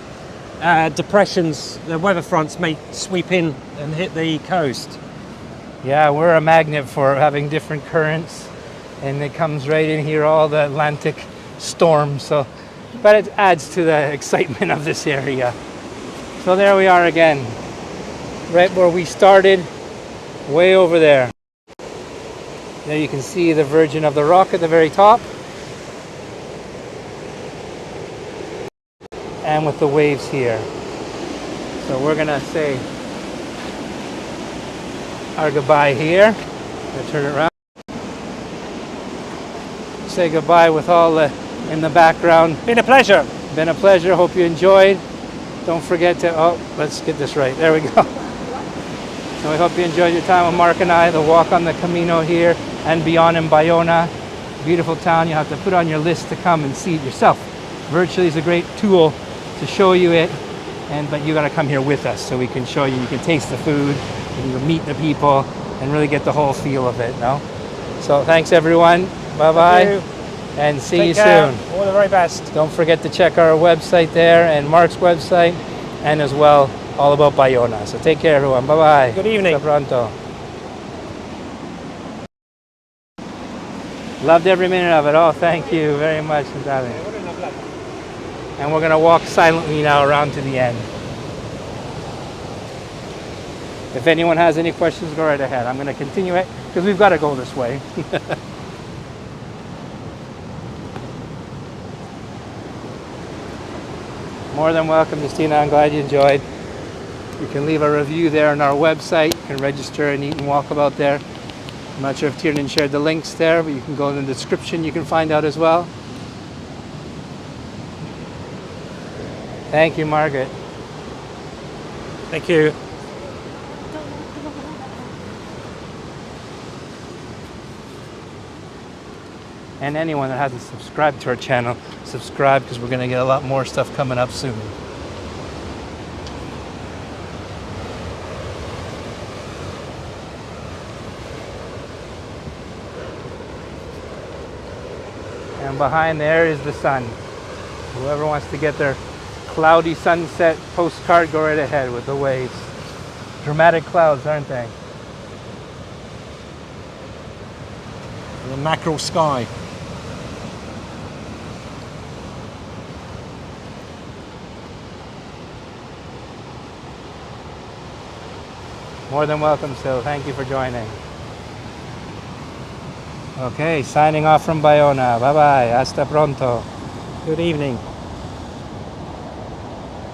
depressions, the weather fronts may sweep in and hit the coast. Yeah, we're a magnet for having different currents, and it comes right in here, all the Atlantic storms. So, but it adds to the excitement of this area. So there we are again, right where we started, way over there. There you can see the Virgin of the Rock at the very top, and with the waves here. So we're gonna say our goodbye here. Gonna turn it around. Say goodbye with all the in the background. Been a pleasure. Been a pleasure. Hope you enjoyed. Don't forget to, oh, let's get this right. There we go. So I hope you enjoyed your time with Mark and I, the walk on the Camino here and beyond in Baiona. Beautiful town. You have to put on your list to come and see it yourself. Virtually is a great tool to show you it, but you got to come here with us so we can show you. You can taste the food, you can meet the people, and really get the whole feel of it. No? So thanks everyone. Bye-bye. Thank you. And see Take you care. soon. All the very best. Don't forget to check our website there and Mark's website, and as well all about Baiona. So take care everyone. Bye-bye. Good evening. Hasta pronto. Loved every minute of it. Oh, thank you very much, Natalia. And we're going to walk silently now around to the end. If anyone has any questions, go right ahead. I'm going to continue it because we've got to go this way. More than welcome, Justina. I'm glad you enjoyed. You can leave a review there on our website. You can register and eat and Walkabout there. I'm not sure if Tiernan shared the links there, but you can go in the description. You can find out as well. Thank you, Margaret. Thank you. And anyone that hasn't subscribed to our channel, subscribe because we're going to get a lot more stuff coming up soon. And behind there is the sun. Whoever wants to get their cloudy sunset postcard, go right ahead with the waves. Dramatic clouds, aren't they? The mackerel sky. More than welcome, Sil. Thank you for joining. Okay, signing off from Baiona. Bye-bye. Hasta pronto. Good evening.